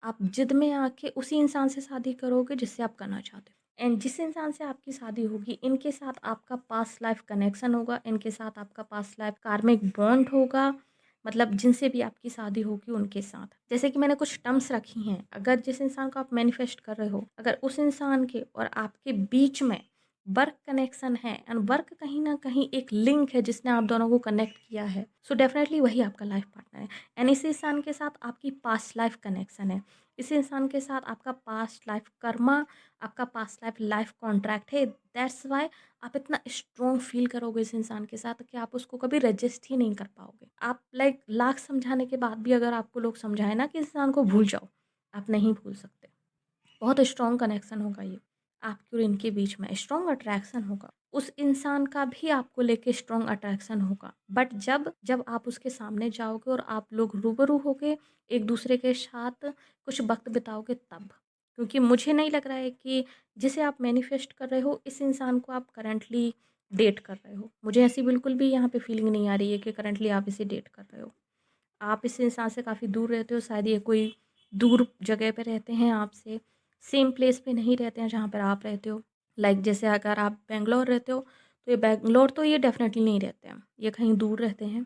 आप जिद में आके उसी इंसान से शादी करोगे जिससे आप करना चाहते हो एंड जिस इंसान से आपकी शादी होगी, इनके साथ आपका पास्ट लाइफ कनेक्शन होगा, इनके साथ आपका पास्ट लाइफ कार्मिक बॉन्ड होगा। मतलब जिनसे भी आपकी शादी होगी उनके साथ, जैसे कि मैंने कुछ टर्म्स रखी हैं, अगर जिस इंसान को आप मैनिफेस्ट कर रहे हो, अगर उस इंसान के और आपके बीच में वर्क कनेक्शन है एंड वर्क कहीं ना कहीं एक लिंक है जिसने आप दोनों को कनेक्ट किया है, सो डेफिनेटली वही आपका लाइफ पार्टनर है एंड इस इंसान के साथ आपकी पास्ट लाइफ कनेक्शन है। इस इंसान के साथ आपका पास्ट लाइफ कर्मा, आपका पास्ट लाइफ लाइफ कॉन्ट्रैक्ट है। दैट्स वाई आप इतना स्ट्रॉन्ग फील करोगे इस इंसान के साथ कि आप उसको कभी रजिस्ट ही नहीं कर पाओगे। आप लाइक लाख समझाने के बाद भी अगर आपको लोग समझाए ना कि इस इंसान को भूल जाओ, आप नहीं भूल सकते। बहुत स्ट्रॉन्ग कनेक्शन होगा ये आपके और इनके बीच में, स्ट्रॉन्ग अट्रैक्शन होगा। उस इंसान का भी आपको लेके स्ट्रॉन्ग अट्रैक्शन होगा, बट जब जब आप उसके सामने जाओगे और आप लोग रूबरू होगे एक दूसरे के साथ कुछ वक्त बिताओगे तब। क्योंकि मुझे नहीं लग रहा है कि जिसे आप मैनिफेस्ट कर रहे हो इस इंसान को आप करंटली डेट कर रहे हो। मुझे ऐसी बिल्कुल भी यहाँ पे फीलिंग नहीं आ रही है कि करंटली आप इसे डेट कर रहे हो। आप इस इंसान से काफ़ी दूर रहते हो, शायद ये कोई दूर जगह पे रहते हैं आपसे, सेम प्लेस पे नहीं रहते हैं जहाँ पर आप रहते हो। लाइक जैसे अगर आप बेंगलोर रहते हो तो ये बेंगलोर तो ये डेफ़िनेटली नहीं रहते हैं, ये कहीं दूर रहते हैं।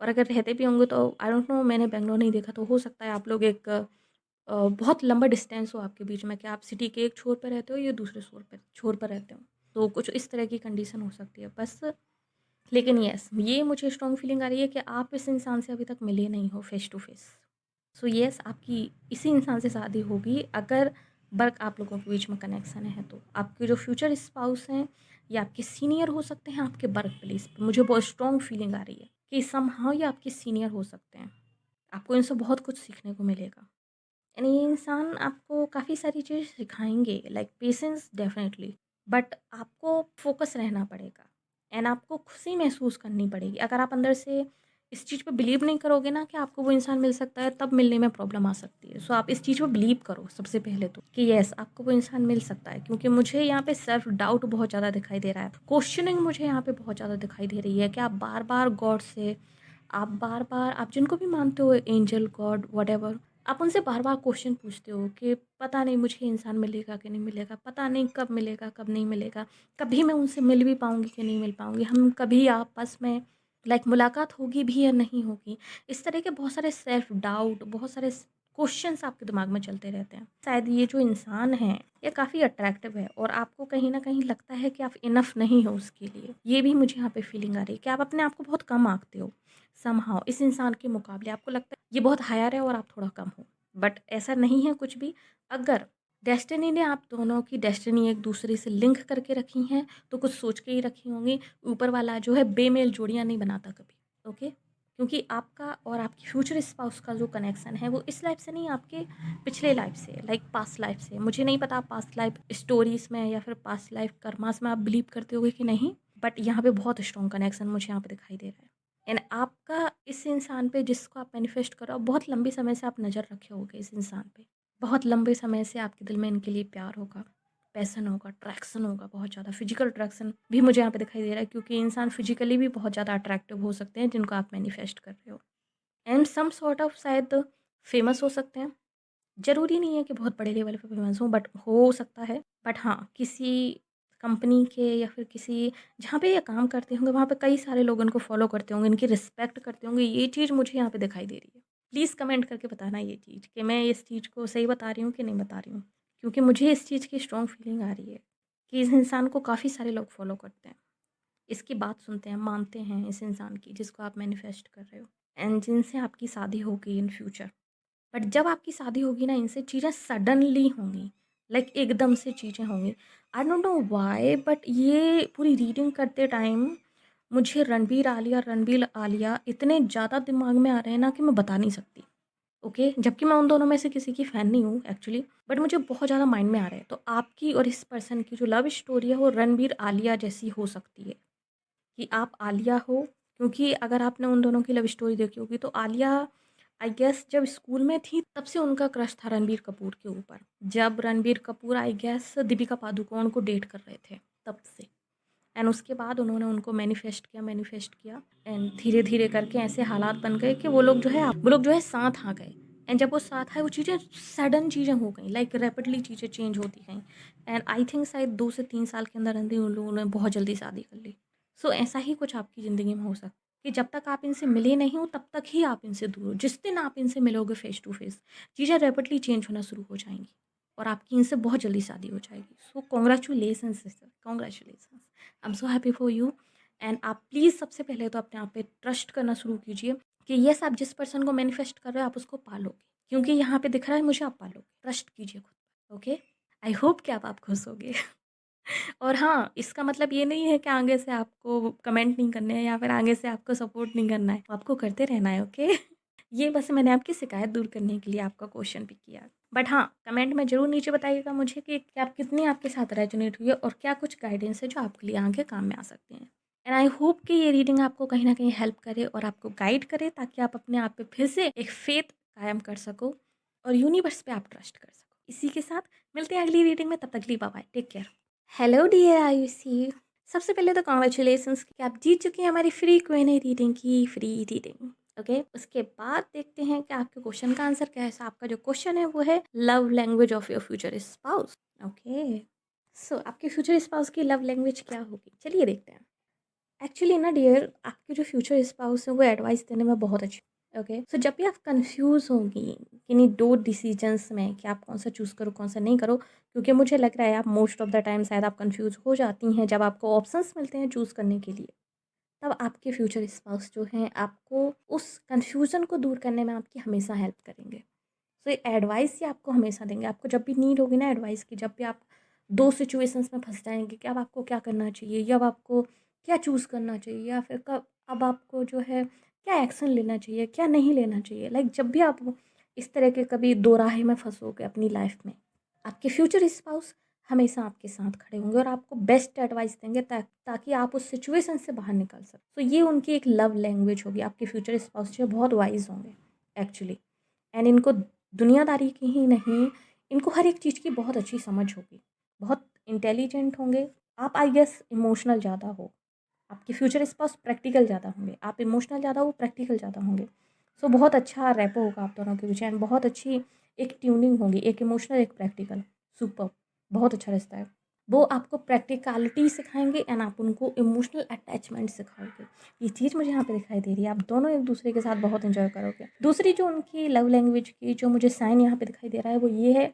और अगर रहते भी होंगे तो आई डोंट नो, मैंने बेंगलोर नहीं देखा, तो हो सकता है आप लोग एक बहुत लंबा डिस्टेंस हो आपके बीच में कि आप सिटी के एक छोर पे रहते हो, ये दूसरे छोर पर रहते हो। तो कुछ इस तरह की कंडीशन हो सकती है बस। लेकिन येस, ये मुझे स्ट्रॉन्ग फीलिंग आ रही है कि आप इस इंसान से अभी तक मिले नहीं हो face to face. So yes, आपकी इसी इंसान से शादी होगी अगर बल्क आप लोगों के बीच में कनेक्शन है तो। आपके जो फ्यूचर स्पाउस हैं या आपके सीनियर हो सकते हैं आपके वर्क प्लेस पे। मुझे बहुत स्ट्रॉन्ग फीलिंग आ रही है कि समहाउ ये आपके सीनियर हो सकते हैं। आपको इनसे बहुत कुछ सीखने को मिलेगा। यानी ये इंसान आपको काफ़ी सारी चीज़ सिखाएँगे, लाइक पेशेंस डेफ़िनेटली, बट आपको फ़ोकस रहना पड़ेगा एंड आपको खुशी महसूस करनी पड़ेगी। अगर आप अंदर से इस चीज़ पे बिलीव नहीं करोगे ना कि आपको वो इंसान मिल सकता है, तब मिलने में प्रॉब्लम आ सकती है। सो आप इस चीज़ पे बिलीव करो सबसे पहले तो कि येस, आपको वो इंसान मिल सकता है। क्योंकि मुझे यहाँ पे सेल्फ डाउट बहुत ज़्यादा दिखाई दे रहा है। क्वेश्चनिंग मुझे यहाँ पे बहुत ज़्यादा दिखाई दे रही है कि आप बार-बार गॉड से, आप बार-बार, आप जिनको भी मानते हो एंजल, गॉड, व्हाटएवर, आप उनसे बार-बार क्वेश्चन पूछते हो कि पता नहीं मुझे इंसान मिलेगा कि नहीं मिलेगा, पता नहीं कब मिलेगा, कब नहीं मिलेगा, कभी मैं उनसे मिल भी पाऊँगी कि नहीं मिल पाऊँगी, हम कभी आपस में लाइक मुलाकात होगी भी या नहीं होगी। इस तरह के बहुत सारे सेल्फ डाउट, बहुत सारे क्वेश्चंस आपके दिमाग में चलते रहते हैं। शायद ये जो इंसान है, ये काफ़ी अट्रैक्टिव है और आपको कहीं न कहीं लगता है कि आप इनफ नहीं हो उसके लिए। ये भी मुझे यहाँ पे फीलिंग आ रही है कि आप अपने आप को बहुत कम आँकते हो। समहाउ इस इंसान के मुकाबले आपको लगता है ये बहुत हायर है और आप थोड़ा कम हो। बट ऐसा नहीं है कुछ भी। अगर डेस्टिनी ने आप दोनों की डेस्टिनी एक दूसरे से लिंक करके रखी हैं, तो कुछ सोच के ही रखी होंगी। ऊपर वाला जो है बेमेल जोड़ियाँ नहीं बनाता कभी, ओके? क्योंकि आपका और आपकी फ्यूचर स्पाउस का जो कनेक्शन है वो इस लाइफ से नहीं, आपके पिछले लाइफ से, लाइक पास्ट लाइफ से। मुझे नहीं पता आप पास्ट लाइफ स्टोरीज़ में या फिर पास्ट लाइफ कर्मास में आप बिलीव करते होगे कि नहीं, बट यहाँ पे बहुत स्ट्रॉन्ग कनेक्शन मुझे यहाँ पे दिखाई दे रहा है। एंड आपका इस इंसान पे जिसको आप मैनिफेस्ट करो, बहुत लंबे समय से आप नज़र रखे होगे इस इंसान पे। बहुत लंबे समय से आपके दिल में इनके लिए प्यार होगा, पैशन होगा, अट्रैक्शन होगा बहुत ज़्यादा। फिजिकल अट्रैक्शन भी मुझे यहाँ पे दिखाई दे रहा है क्योंकि इंसान फिजिकली भी बहुत ज़्यादा अट्रैक्टिव हो सकते हैं जिनको आप मैनिफेस्ट कर रहे हो। एंड सम सॉर्ट ऑफ शायद फेमस हो सकते हैं। ज़रूरी नहीं है कि बहुत बड़े लेवल पे फेमस हों, बट हो सकता है। बट हाँ, किसी कंपनी के या फिर किसी जहाँ पे ये काम करते होंगे वहाँ पे कई सारे लोग इनको फॉलो करते होंगे, इनकी रिस्पेक्ट करते होंगे। ये चीज़ मुझे यहाँ पे दिखाई दे रही है। प्लीज़ कमेंट करके बताना ये चीज़ कि मैं इस चीज़ को सही बता रही हूँ कि नहीं बता रही हूँ। क्योंकि मुझे इस चीज़ की स्ट्रॉन्ग फीलिंग आ रही है कि इस इंसान को काफ़ी सारे लोग फॉलो करते हैं। इसकी बात सुनते हैं, मानते हैं इस इंसान की जिसको आप मैनिफेस्ट कर रहे हो एंड जिनसे आपकी शादी होगी इन फ्यूचर। बट जब आपकी शादी होगी ना, इनसे चीज़ें सडनली होंगी, लाइक एकदम से चीज़ें होंगी। I don't know why, but ये पूरी रीडिंग करते टाइम मुझे रणबीर आलिया इतने ज़्यादा दिमाग में आ रहे हैं ना कि मैं बता नहीं सकती। ओके, जबकि मैं उन दोनों में से किसी की फ़ैन नहीं हूँ एक्चुअली, बट मुझे बहुत ज़्यादा माइंड में आ रहा है। तो आपकी और इस पर्सन की जो लव स्टोरी है वो रणबीर आलिया जैसी हो सकती है कि आप आलिया हो। क्योंकि अगर आपने उन दोनों की लव स्टोरी देखी होगी तो आलिया आई गेस जब स्कूल में थी तब से उनका क्रश था रणबीर कपूर के ऊपर। जब रणबीर कपूर आई गेस दीपिका पादुकोण को डेट कर रहे थे तब से। एंड उसके बाद उन्होंने उनको मैनिफेस्ट किया एंड धीरे धीरे करके ऐसे हालात बन गए कि वो लोग जो है साथ आ गए। एंड जब वो साथ आए वो चीज़ें सडन चीज़ें हो गई, लाइक रैपिडली चीज़ें चेंज होती गई। एंड आई थिंक शायद 2 से 3 साल के अंदर अंदर उन लोगों ने बहुत जल्दी शादी कर ली। सो ऐसा ही कुछ आपकी ज़िंदगी में हो सकता है कि जब तक आप इनसे मिले नहीं हो तब तक ही आप इनसे दूर हो। जिस दिन आप इनसे मिलोगे फेस टू फेस, चीज़ें रैपिडली चेंज होना शुरू हो जाएंगी और आपकी इनसे बहुत जल्दी शादी हो जाएगी। So congratulation sister, congratulation. I am so happy for you. And आप प्लीज़ सबसे पहले तो अपने आप पे ट्रस्ट करना शुरू कीजिए कि येस, आप जिस पर्सन को मैनिफेस्ट कर रहे हो आप उसको पालोगे। क्योंकि यहाँ पे दिख रहा है मुझे, आप पालोगे। ट्रस्ट कीजिए खुद पर, ओके? आई होप कि आप खुश होगे। और हाँ, इसका मतलब ये नहीं है कि आगे से आपको कमेंट नहीं करने हैं या फिर आगे से आपको सपोर्ट नहीं करना है। आपको करते रहना है, ओके? ये बस मैंने आपकी शिकायत दूर करने के लिए आपका क्वेश्चन पिक किया। बट हाँ, कमेंट में ज़रूर नीचे बताइएगा मुझे कि आप कितनी आपके साथ रेजोनेट हुई है और क्या कुछ गाइडेंस है जो आपके लिए आगे काम में आ सकते हैं। एंड आई होप कि ये रीडिंग आपको कहीं न कहीं हेल्प करे और आपको गाइड करे, ताकि आप अपने आप पे फिर से एक फ़ेथ कायम कर सको और यूनिवर्स पे आप ट्रस्ट कर सको। इसी के साथ मिलते हैं अगली रीडिंग में, तब तक के लिए bye bye, take care. Hello dear Ayushi, सबसे पहले तो कॉन्ग्रेचुलेशंस कि आप जीत चुकी हैं हमारी फ्री क्यूएनए रीडिंग की फ्री रीडिंग। ओके, उसके बाद देखते हैं कि आपके क्वेश्चन का आंसर क्या है। So, आपका जो क्वेश्चन है वो है love language of your future spouse. Okay, so आपके फ्यूचर स्पाउस की लव लैंग्वेज क्या होगी, चलिए देखते हैं। एक्चुअली ना डियर, आपके जो फ्यूचर स्पाउस है वो एडवाइस देने में बहुत अच्छी। ओके, सो जब भी आप कंफ्यूज होंगी किन्हीं दो डिसीजंस में कि आप कौन सा चूज़ करो कौन सा नहीं करो, क्योंकि मुझे लग रहा है आप मोस्ट ऑफ द टाइम शायद आप कंफ्यूज हो जाती हैं जब आपको ऑप्शंस मिलते हैं चूज़ करने के लिए। तब आपके फ्यूचर स्पाउस जो हैं आपको उस कन्फ्यूज़न को दूर करने में आपकी हमेशा हेल्प करेंगे। सो ये एडवाइस ये आपको हमेशा देंगे। आपको जब भी नीड होगी ना एडवाइस की, जब भी आप 2 सिचुएशंस में फँस जाएँगे कि अब आपको क्या करना चाहिए, या अब आपको क्या चूज़ करना चाहिए, या फिर कब अब आपको जो है क्या एक्शन लेना चाहिए, क्या नहीं लेना चाहिए। लाइक जब भी आप इस तरह के कभी दोराहे में फँसोगे अपनी लाइफ़ में, आपके फ्यूचर स्पाउस हमेशा आपके साथ खड़े होंगे और आपको बेस्ट एडवाइस देंगे ताकि आप उस सिचुएशन से बाहर निकल सकें। तो ये उनकी एक लव लैंग्वेज होगी। आपके फ्यूचर स्पाउस जो है बहुत वाइज़ होंगे एक्चुअली। एंड इनको दुनियादारी की ही नहीं, इनको हर एक चीज़ की बहुत अच्छी समझ होगी। बहुत इंटेलिजेंट होंगे। आप आई गेस इमोशनल ज़्यादा हो। आपके फ्यूचर स्पाउस प्रैक्टिकल ज़्यादा होंगे। आप इमोशनल ज़्यादा हो, प्रैक्टिकल ज़्यादा होंगे। सो बहुत अच्छा रेपो होगा आप दोनों के बीच एंड बहुत अच्छी एक ट्यूनिंग होगी, एक इमोशनल एक प्रैक्टिकल। सुपर, बहुत अच्छा रिश्ता है। वो आपको प्रैक्टिकलिटी सिखाएँगे एंड आप उनको इमोशनल अटैचमेंट सिखाओगे। ये चीज़ मुझे यहाँ पे दिखाई दे रही है। आप दोनों एक दूसरे के साथ बहुत एन्जॉय करोगे। दूसरी जो उनकी लव लैंग्वेज की जो मुझे साइन यहाँ पे दिखाई दे रहा है वो ये है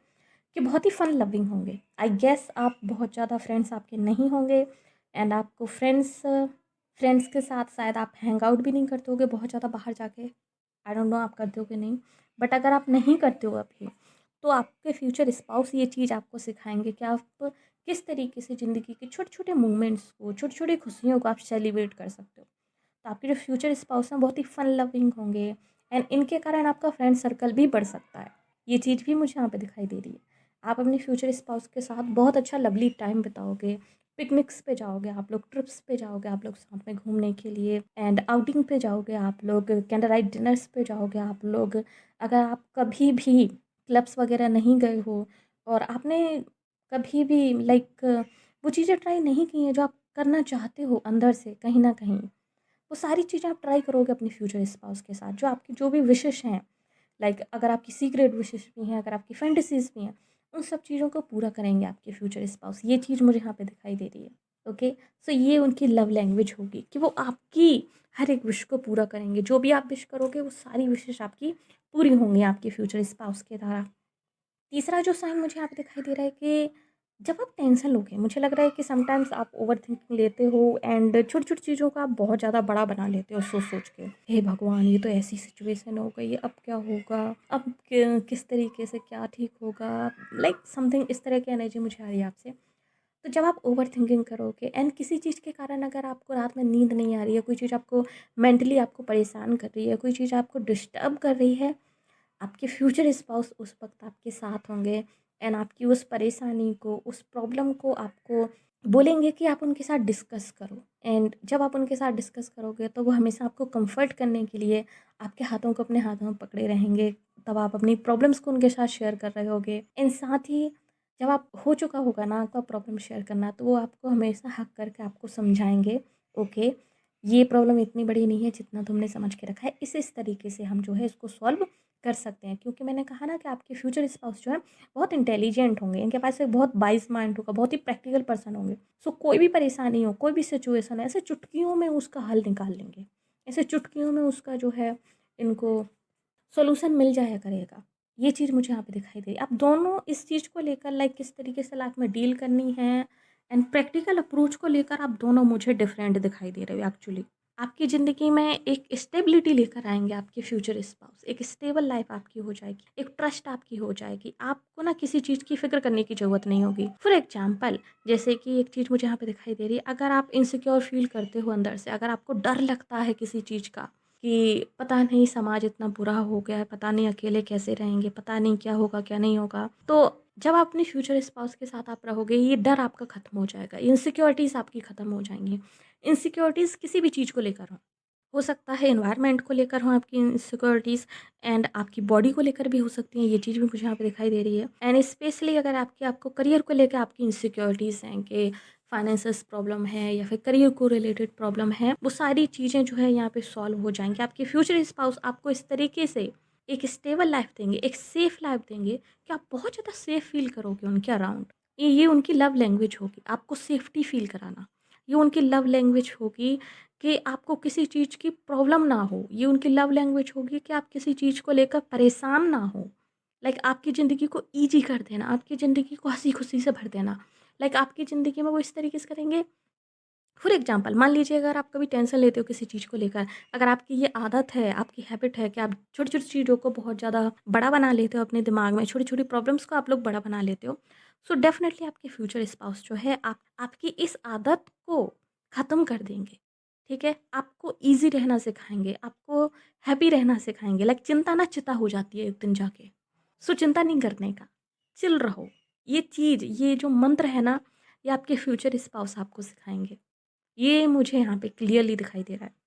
कि बहुत ही फन लविंग होंगे। आई गेस आप बहुत ज़्यादा फ्रेंड्स आपके नहीं होंगे एंड आपको फ्रेंड्स के साथ शायद आप हैंग आउट भी नहीं करते होगे बहुत ज़्यादा बाहर जाके। आई डोंट नो आप करते हो कि नहीं, बट अगर आप नहीं करते हो अभी, तो आपके फ्यूचर स्पाउस ये चीज़ आपको सिखाएँगे कि आप किस तरीके से ज़िंदगी के छोटे-छोटे मोमेंट्स को, छोटी-छोटी खुशियों को आप सेलिब्रेट कर सकते हो। तो आपके जो फ्यूचर स्पाउस हैं बहुत ही फन लविंग होंगे एंड इनके कारण आपका फ्रेंड सर्कल भी बढ़ सकता है। ये चीज़ भी मुझे यहाँ पे दिखाई दे रही है। आप अपने फ्यूचर स्पाउस के साथ बहुत अच्छा लवली टाइम बिताओगे, पिकनिक्स पे जाओगे आप लोग, ट्रिप्स पे जाओगे आप लोग साथ में घूमने के लिए एंड आउटिंग पे जाओगे आप लोग, कैंडल लाइट डिनर्स पे जाओगे आप लोग। अगर आप कभी भी क्लब्स वगैरह नहीं गए हो और आपने कभी भी लाइक वो चीज़ें ट्राई नहीं की हैं जो आप करना चाहते हो अंदर से कहीं न कहीं, वो सारी चीज़ें आप ट्राई करोगे अपने फ्यूचर स्पाउस के साथ। जो आपकी जो भी विशेज़ हैं, लाइक अगर आपकी सीक्रेट विशेज़ भी हैं, अगर आपकी फैंटेसीज़ भी हैं, उन सब चीज़ों को पूरा करेंगे आपके फ्यूचर स्पाउस। ये चीज़ मुझे यहाँ पे दिखाई दे रही है। ओके, सो ये उनकी लव लैंग्वेज होगी कि वो आपकी हर एक विश को पूरा करेंगे। जो भी आप विश करोगे वो सारी विशेज़ आपकी पूरी होंगी आपके फ्यूचर स्पाउस के द्वारा। तीसरा जो साइन मुझे यहाँ पे दिखाई दे रहा है कि जब आप टेंशन लोगे, मुझे लग रहा है कि समटाइम्स आप ओवरथिंकिंग लेते हो एंड छोटी-छोटी चीज़ों को आप बहुत ज़्यादा बड़ा बना लेते हो सोच-सोच के। हे भगवान! ये तो ऐसी सिचुएशन हो गई, अब क्या होगा? अब क किस तरीके से क्या ठीक होगा? लाइक समथिंग इस तरह की एनर्जी मुझे आ रही है आपसे। तो जब आप ओवरथिंकिंग करोगे एंड किसी चीज़ के कारण अगर आपको रात में नींद नहीं आ रही है, कोई चीज़ आपको मेंटली आपको परेशान कर रही है, कोई चीज़ आपको डिस्टर्ब कर रही है, आपके फ्यूचर स्पाउस उस वक़्त आपके साथ होंगे एंड आपकी उस परेशानी को, उस प्रॉब्लम को आपको बोलेंगे कि आप उनके साथ डिस्कस करो। एंड जब आप उनके साथ डिस्कस करोगे तो वो हमेशा आपको कम्फ़र्ट करने के लिए आपके हाथों को अपने हाथों में पकड़े रहेंगे। तब आप अपनी प्रॉब्लम्स को उनके साथ शेयर कर रहे होगे एंड साथ ही जब आप हो चुका होगा ना आपका प्रॉब्लम शेयर करना, तो वो आपको हमेशा हग करके आपको समझाएँगे, ओके, ये प्रॉब्लम इतनी बड़ी नहीं है जितना तुमने समझ के रखा है। इस तरीके से हम जो है इसको सॉल्व कर सकते हैं। क्योंकि मैंने कहा ना कि आपके फ्यूचर स्पाउस जो है बहुत इंटेलिजेंट होंगे, इनके पास एक बहुत वाइज़ माइंड होगा, बहुत ही प्रैक्टिकल पर्सन होंगे। सो कोई भी परेशानी हो, कोई भी सिचुएशन है, ऐसे चुटकियों में उसका हल निकाल लेंगे। ऐसे चुटकियों में उसका जो है इनको सॉल्यूशन मिल जाया करेगा। ये चीज़ मुझे यहाँ पे दिखाई दे। आप दोनों इस चीज़ को लेकर लाइक किस तरीके से लाइफ में डील करनी है एंड प्रैक्टिकल अप्रोच को लेकर आप दोनों मुझे डिफरेंट दिखाई दे रहे हो एक्चुअली। आपकी ज़िंदगी में एक स्टेबिलिटी लेकर आएँगे आपके फ्यूचर स्पाउस। एक स्टेबल लाइफ़ आपकी हो जाएगी, एक ट्रस्ट आपकी हो जाएगी। आपको ना किसी चीज़ की फ़िक्र करने की ज़रूरत नहीं होगी। फॉर एग्ज़ाम्पल जैसे कि एक चीज़ मुझे यहाँ पे दिखाई दे रही है, अगर आप इनसिक्योर फ़ील करते हो अंदर से, अगर आपको डर लगता है किसी चीज़ का, कि पता नहीं समाज इतना बुरा हो गया है, पता नहीं अकेले कैसे रहेंगे, पता नहीं क्या होगा क्या नहीं होगा। तो जब आप अपने फ्यूचर स्पाउस के साथ आप रहोगे, ये डर आपका ख़त्म हो जाएगा, इनसिक्योरिटीज़ आपकी ख़त्म हो जाएंगी। इनसिक्योरिटीज़ किसी भी चीज़ को लेकर हो सकता है एनवायरनमेंट को लेकर हो आपकी इनसिक्योरिटीज़, एंड आपकी बॉडी को लेकर भी हो सकती हैं। ये चीज़ भी मुझे यहाँ पे दिखाई दे रही है। एंड स्पेशली अगर आपको करियर को लेकर आपकी इनसिक्योरिटीज़ हैं कि फाइनेंसिस प्रॉब्लम है या फिर करियर को रिलेटेड प्रॉब्लम है, वो सारी चीज़ें जो है यहाँ पे सॉल्व हो जाएंगी। आपके फ्यूचर स्पाउस आपको इस तरीके से एक स्टेबल लाइफ देंगे, एक सेफ लाइफ देंगे कि आप बहुत ज़्यादा सेफ फील करोगे उनके अराउंड। ये उनकी लव लैंग्वेज होगी, आपको सेफ्टी फील कराना। ये उनकी लव लैंग्वेज होगी कि आपको किसी चीज़ की प्रॉब्लम ना हो। ये उनकी लव लैंग्वेज होगी कि आप किसी चीज़ को लेकर परेशान ना हो। लाइक आपकी ज़िंदगी को ईज़ी कर देना, आपकी ज़िंदगी को हँसी-खुशी से भर देना। लाइक आपकी ज़िंदगी में वो इस तरीके से करेंगे। फॉर एग्जांपल मान लीजिए, अगर आप कभी टेंशन लेते हो किसी चीज़ को लेकर, अगर आपकी ये आदत है, आपकी हैबिट है कि आप छोटी-छोटी चीज़ों को बहुत ज़्यादा बड़ा बना लेते हो अपने दिमाग में, छोटी-छोटी प्रॉब्लम्स को आप लोग बड़ा बना लेते हो, सो डेफ़िनेटली आपके फ्यूचर स्पाउस जो है आपकी इस आदत को ख़त्म कर देंगे, ठीक है? आपको ईज़ी रहना सिखाएँगे, आपको हैप्पी रहना सिखाएँगे। लाइक चिंता ना चिता हो जाती है एक दिन जाके। सो चिंता नहीं करने का, चिल रहो। ये चीज़, ये जो मंत्र है ना, ये आपके फ्यूचर स्पाउस आपको सिखाएँगे। ये मुझे यहाँ पे क्लियरली दिखाई दे रहा है।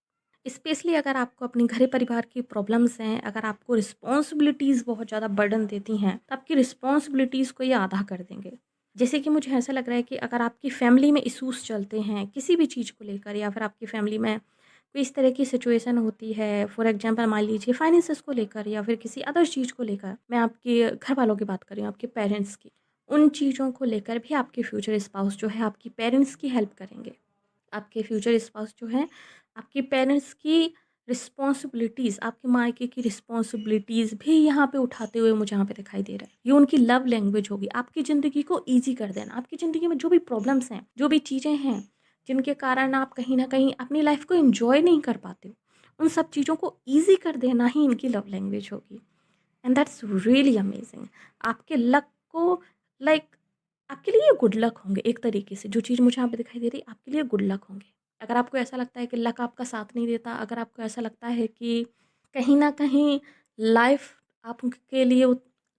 स्पेशली अगर आपको अपने घर परिवार की प्रॉब्लम्स हैं, अगर आपको रिस्पॉन्सिबिलिटीज़ बहुत ज़्यादा बर्डन देती हैं, तो आपकी रिस्पॉन्सिबिलिटीज़ को ये आधा कर देंगे। जैसे कि मुझे ऐसा लग रहा है कि अगर आपकी फैमिली में इश्यूज़ चलते हैं किसी भी चीज़ को लेकर, या फिर आपकी फैमिली में कोई इस तरह की सिचुएशन होती है, फॉर एग्जांपल मान लीजिए फाइनेंसेस को लेकर या फिर किसी अदर चीज़ को लेकर, मैं आपके घर वालों की बात कर रही हूँ, आपके पेरेंट्स की, उन चीज़ों को लेकर भी आपके फ्यूचर स्पाउस जो है आपकी पेरेंट्स की हेल्प करेंगे। आपके फ्यूचर स्पाउस जो हैं, आपके पेरेंट्स की रिस्पॉन्सिबिलिटीज़, आपके मायके की रिस्पॉन्सिबिलिटीज़ भी यहाँ पे उठाते हुए मुझे यहाँ पे दिखाई दे रहा है। ये उनकी लव लैंग्वेज होगी, आपकी ज़िंदगी को ईज़ी कर देना। आपकी ज़िंदगी में जो भी प्रॉब्लम्स हैं, जो भी चीज़ें हैं, जिनके कारण आप कहीं न कहीं अपनी लाइफ़ को एन्जॉय नहीं कर पाते हो, उन सब चीज़ों को ईज़ी कर देना ही इनकी लव लैंग्वेज होगी। And that's really amazing. आपके लक को, लाइक आपके लिए गुड लक होंगे एक तरीके से। जो चीज़ मुझे यहाँ पे दिखाई दे रही है, आपके लिए गुड लक होंगे। अगर आपको ऐसा लगता है कि लक आपका साथ नहीं देता, अगर आपको ऐसा लगता है कि कहीं न कहीं लाइफ़ आपके लिए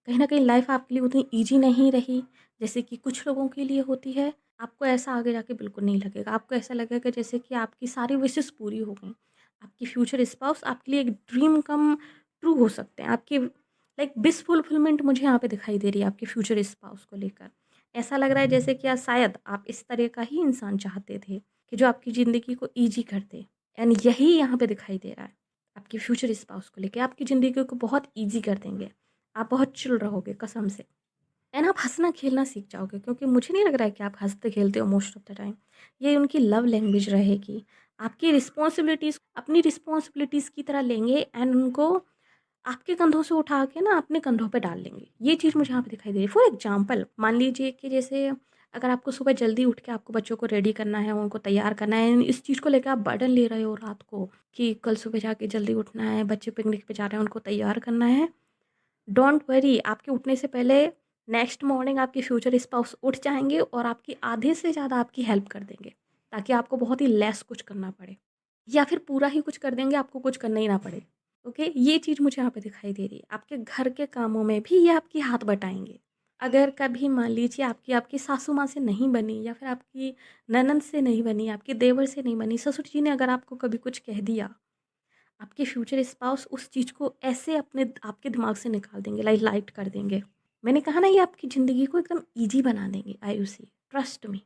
कहीं न कहीं लाइफ़ आपके लिए उतनी ईज़ी नहीं रही, जैसे कि कुछ लोगों के लिए होती है, आपको ऐसा आगे जाके बिल्कुल नहीं लगेगा। आपको ऐसा लगेगा जैसे कि आपकी सारी विशेज़ पूरी हो गई। आपकी फ्यूचर स्पाउस आपके लिए एक ड्रीम कम ट्रू हो सकते हैं। आपकी लाइक विश फुलफिलमेंट मुझे यहाँ पे दिखाई दे रही है आपके फ्यूचर स्पाउस को लेकर। ऐसा लग रहा है जैसे कि शायद आप इस तरह का ही इंसान चाहते थे कि जो आपकी ज़िंदगी को ईज़ी कर दे, एंड यही यहाँ पे दिखाई दे रहा है आपके फ्यूचर स्पाउस को लेके। आपकी ज़िंदगी को बहुत ईज़ी कर देंगे, आप बहुत चिल रहोगे कसम से, एंड आप हँसना खेलना सीख जाओगे, क्योंकि मुझे नहीं लग रहा है कि आप हँसते खेलते हो मोस्ट ऑफ द टाइम। ये उनकी लव लैंग्वेज रहेगी। आपकी रिस्पॉन्सिबिलिटीज़ अपनी रिस्पॉन्सिबिलिटीज़ की तरह लेंगे, एंड उनको आपके कंधों से उठा के ना अपने कंधों पे डाल लेंगे। ये चीज़ मुझे यहाँ पे दिखाई दे रही है। फॉर एग्ज़ाम्पल मान लीजिए कि जैसे अगर आपको सुबह जल्दी उठ के आपको बच्चों को रेडी करना है, उनको तैयार करना है, इस चीज़ को लेकर आप बर्डन ले रहे हो रात को कि कल सुबह जाके जल्दी उठना है, बच्चे पिकनिक पे जा रहे हैं, उनको तैयार करना है। डोंट वरी, आपके उठने से पहले नेक्स्ट मॉर्निंग आपके फ्यूचर स्पाउस उठ जाएँगे और आपकी आधे से ज़्यादा आपकी हेल्प कर देंगे, ताकि आपको बहुत ही लेस कुछ करना पड़े, या फिर पूरा ही कुछ कर देंगे, आपको कुछ करना ही ना पड़े। ओके, ये चीज़ मुझे यहाँ पे दिखाई दे रही है। आपके घर के कामों में भी ये आपकी हाथ बटाएँगे। अगर कभी मान लीजिए आपकी आपकी सासू माँ से नहीं बनी, या फिर आपकी ननंद से नहीं बनी, आपके देवर से नहीं बनी, ससुर जी ने अगर आपको कभी कुछ कह दिया, आपके फ्यूचर स्पाउस उस चीज़ को ऐसे अपने आपके दिमाग से निकाल देंगे, लाइट कर देंगे। मैंने कहा ना, ये आपकी ज़िंदगी को एकदम ईज़ी बना देंगे, आयुषी, ट्रस्ट मी।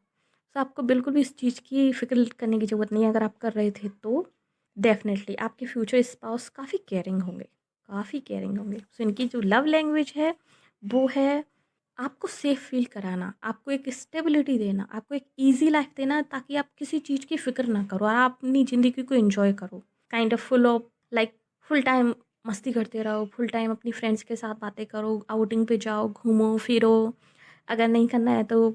तो आपको बिल्कुल भी इस चीज़ की फ़िक्र करने की ज़रूरत नहीं है। अगर आप कर रहे थे तो डेफ़िनेटली आपके फ्यूचर स्पाउस काफ़ी केयरिंग होंगे, काफ़ी केयरिंग होंगे। सो इनकी जो लव लैंग्वेज है, वो है आपको सेफ़ फ़ील कराना, आपको एक स्टेबिलिटी देना, आपको एक ईज़ी लाइफ़ देना, ताकि आप किसी चीज़ की फ़िक्र ना करो और आप अपनी ज़िंदगी को एन्जॉय करो। Kind of full of like full time मस्ती करते रहो, फुल टाइम अपनी फ्रेंड्स के साथ बातें करो, आउटिंग पे जाओ, घूमो-फिरो। अगर नहीं करना है तो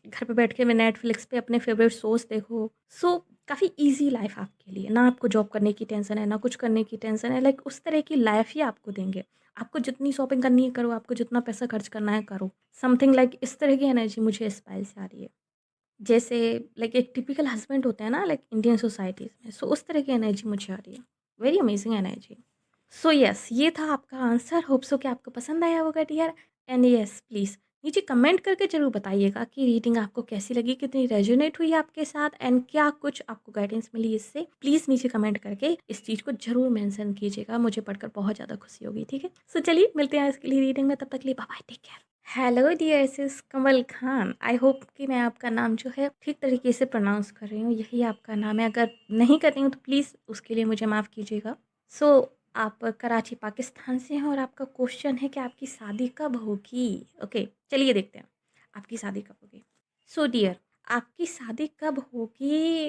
घर पे बैठ के मैं नेटफ्लिक्स पे अपने फ़ेवरेट शोज़ देखो। सो काफ़ी ईज़ी लाइफ़ आपके लिए, ना आपको जॉब करने की टेंशन है, ना कुछ करने की टेंशन है, लाइक उस तरह की लाइफ़ ही आपको देंगे। आपको जितनी शॉपिंग करनी है करो, आपको जितना पैसा खर्च करना है करो। समथिंग लाइक इस तरह की एनर्जी मुझे इस स्पाइस से आ रही है। जैसे लाइक एक टिपिकल हस्बैंड होते हैं ना, लाइक इंडियन सोसाइटीज़ में, सो उस तरह की एनर्जी मुझे आ रही है। Very amazing energy. So yes, ये था आपका आंसर। होप सो कि आपको पसंद आया होगा डियर। एंड यस, प्लीज़ नीचे कमेंट करके ज़रूर बताइएगा कि रीडिंग आपको कैसी लगी, कितनी रेजोनेट हुई आपके साथ एंड क्या कुछ आपको गाइडेंस मिली इससे। प्लीज़ नीचे कमेंट करके इस चीज़ को ज़रूर मेंशन कीजिएगा, मुझे पढ़कर बहुत ज़्यादा खुशी होगी। ठीक है, सो चलिए मिलते हैं इसके लिए रीडिंग में, तब तक के लिए bye bye, take care. Hello dear sis Kamal Khan, I hope कि मैं आपका नाम जो है ठीक तरीके से प्रोनाउंस कर रही हूँ, यही आपका नाम है। अगर नहीं कर रही हूँ तो प्लीज़ उसके लिए मुझे माफ़ कीजिएगा। सो आप कराची पाकिस्तान से हैं और आपका क्वेश्चन है कि आपकी शादी कब होगी। ओके, चलिए देखते हैं आपकी शादी कब होगी। सो डियर, आपकी शादी कब होगी,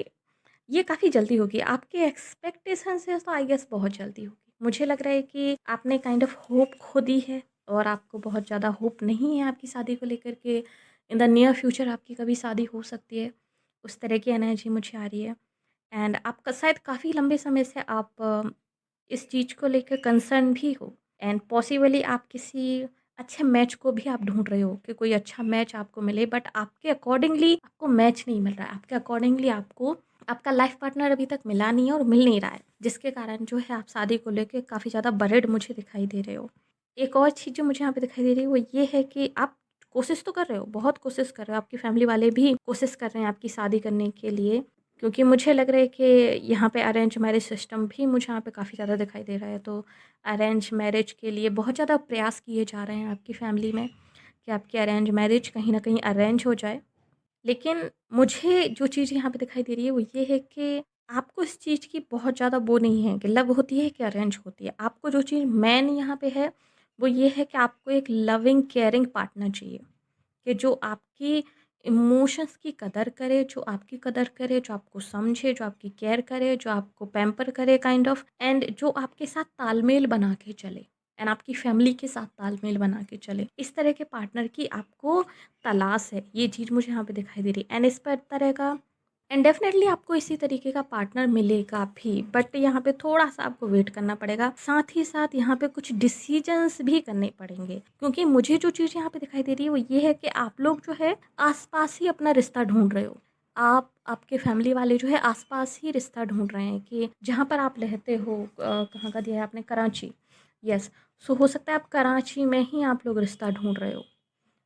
ये काफ़ी जल्दी होगी। आपके एक्सपेक्टेशन से तो आई गेस बहुत जल्दी होगी। मुझे लग रहा है कि आपने काइंड ऑफ होप खो दी है और आपको बहुत ज़्यादा होप नहीं है आपकी शादी को लेकर के इन द नियर फ्यूचर आपकी कभी शादी हो सकती है, उस तरह की एनर्जी मुझे आ रही है। एंड आपका शायद काफ़ी लंबे समय से आप इस चीज़ को लेकर कंसर्न भी हो एंड पॉसिबली आप किसी अच्छे मैच को भी आप ढूंढ रहे हो कि कोई अच्छा मैच आपको मिले, बट आपके अकॉर्डिंगली आपको मैच नहीं मिल रहा है, आपके अकॉर्डिंगली आपको आपका लाइफ पार्टनर अभी तक मिला नहीं है और मिल नहीं रहा है, जिसके कारण जो है आप शादी को लेकर काफ़ी ज़्यादा बरेड मुझे दिखाई दे रहे हो। एक और चीज़ जो मुझे यहाँ पे दिखाई दे रही है वो ये है कि आप कोशिश तो कर रहे हो, बहुत कोशिश कर रहे हो, आपकी फैमिली वाले भी कोशिश कर रहे हैं आपकी शादी करने के लिए, क्योंकि मुझे लग रहा है कि यहाँ पे अरेंज मैरिज सिस्टम भी मुझे यहाँ पे काफ़ी ज़्यादा दिखाई दे रहा है। तो अरेंज मैरिज के लिए बहुत ज़्यादा प्रयास किए जा रहे हैं आपकी फैमिली में कि आपकी अरेंज मैरिज कहीं ना कहीं अरेंज हो जाए। लेकिन मुझे जो चीज़ यहाँ पे दिखाई दे रही है वो ये है कि आपको इस चीज़ की बहुत ज़्यादा वो नहीं है कि लव होती है कि अरेंज होती है। आपको जो चीज़ मेन यहाँ पे है वो ये है कि आपको एक लविंग केयरिंग पार्टनर चाहिए कि जो आपकी इमोशंस की कदर करे, जो आपकी कदर करे, जो आपको समझे, जो आपकी केयर करे, जो आपको पैम्पर करे काइंड ऑफ, एंड जो आपके साथ तालमेल बना के चले एंड आपकी फैमिली के साथ तालमेल बना के चले। इस तरह के पार्टनर की आपको तलाश है, ये चीज़ मुझे यहाँ पे दिखाई दे रही है। एंड इस पर तरह का एंड डेफिनेटली आपको इसी तरीके का पार्टनर मिलेगा भी, बट यहाँ पे थोड़ा सा आपको वेट करना पड़ेगा। साथ ही साथ यहाँ पे कुछ डिसीजंस भी करने पड़ेंगे, क्योंकि मुझे जो चीज़ यहाँ पे दिखाई दे रही है वो ये है कि आप लोग जो है आसपास ही अपना रिश्ता ढूंढ रहे हो। आप आपके फैमिली वाले जो है आसपास ही रिश्ता ढूंढ रहे हैं कि जहाँ पर आप रहते हो, कहाँ का दिया है आपने, कराची। यस, सो हो सकता है आप कराची में ही आप लोग रिश्ता ढूंढ रहे हो,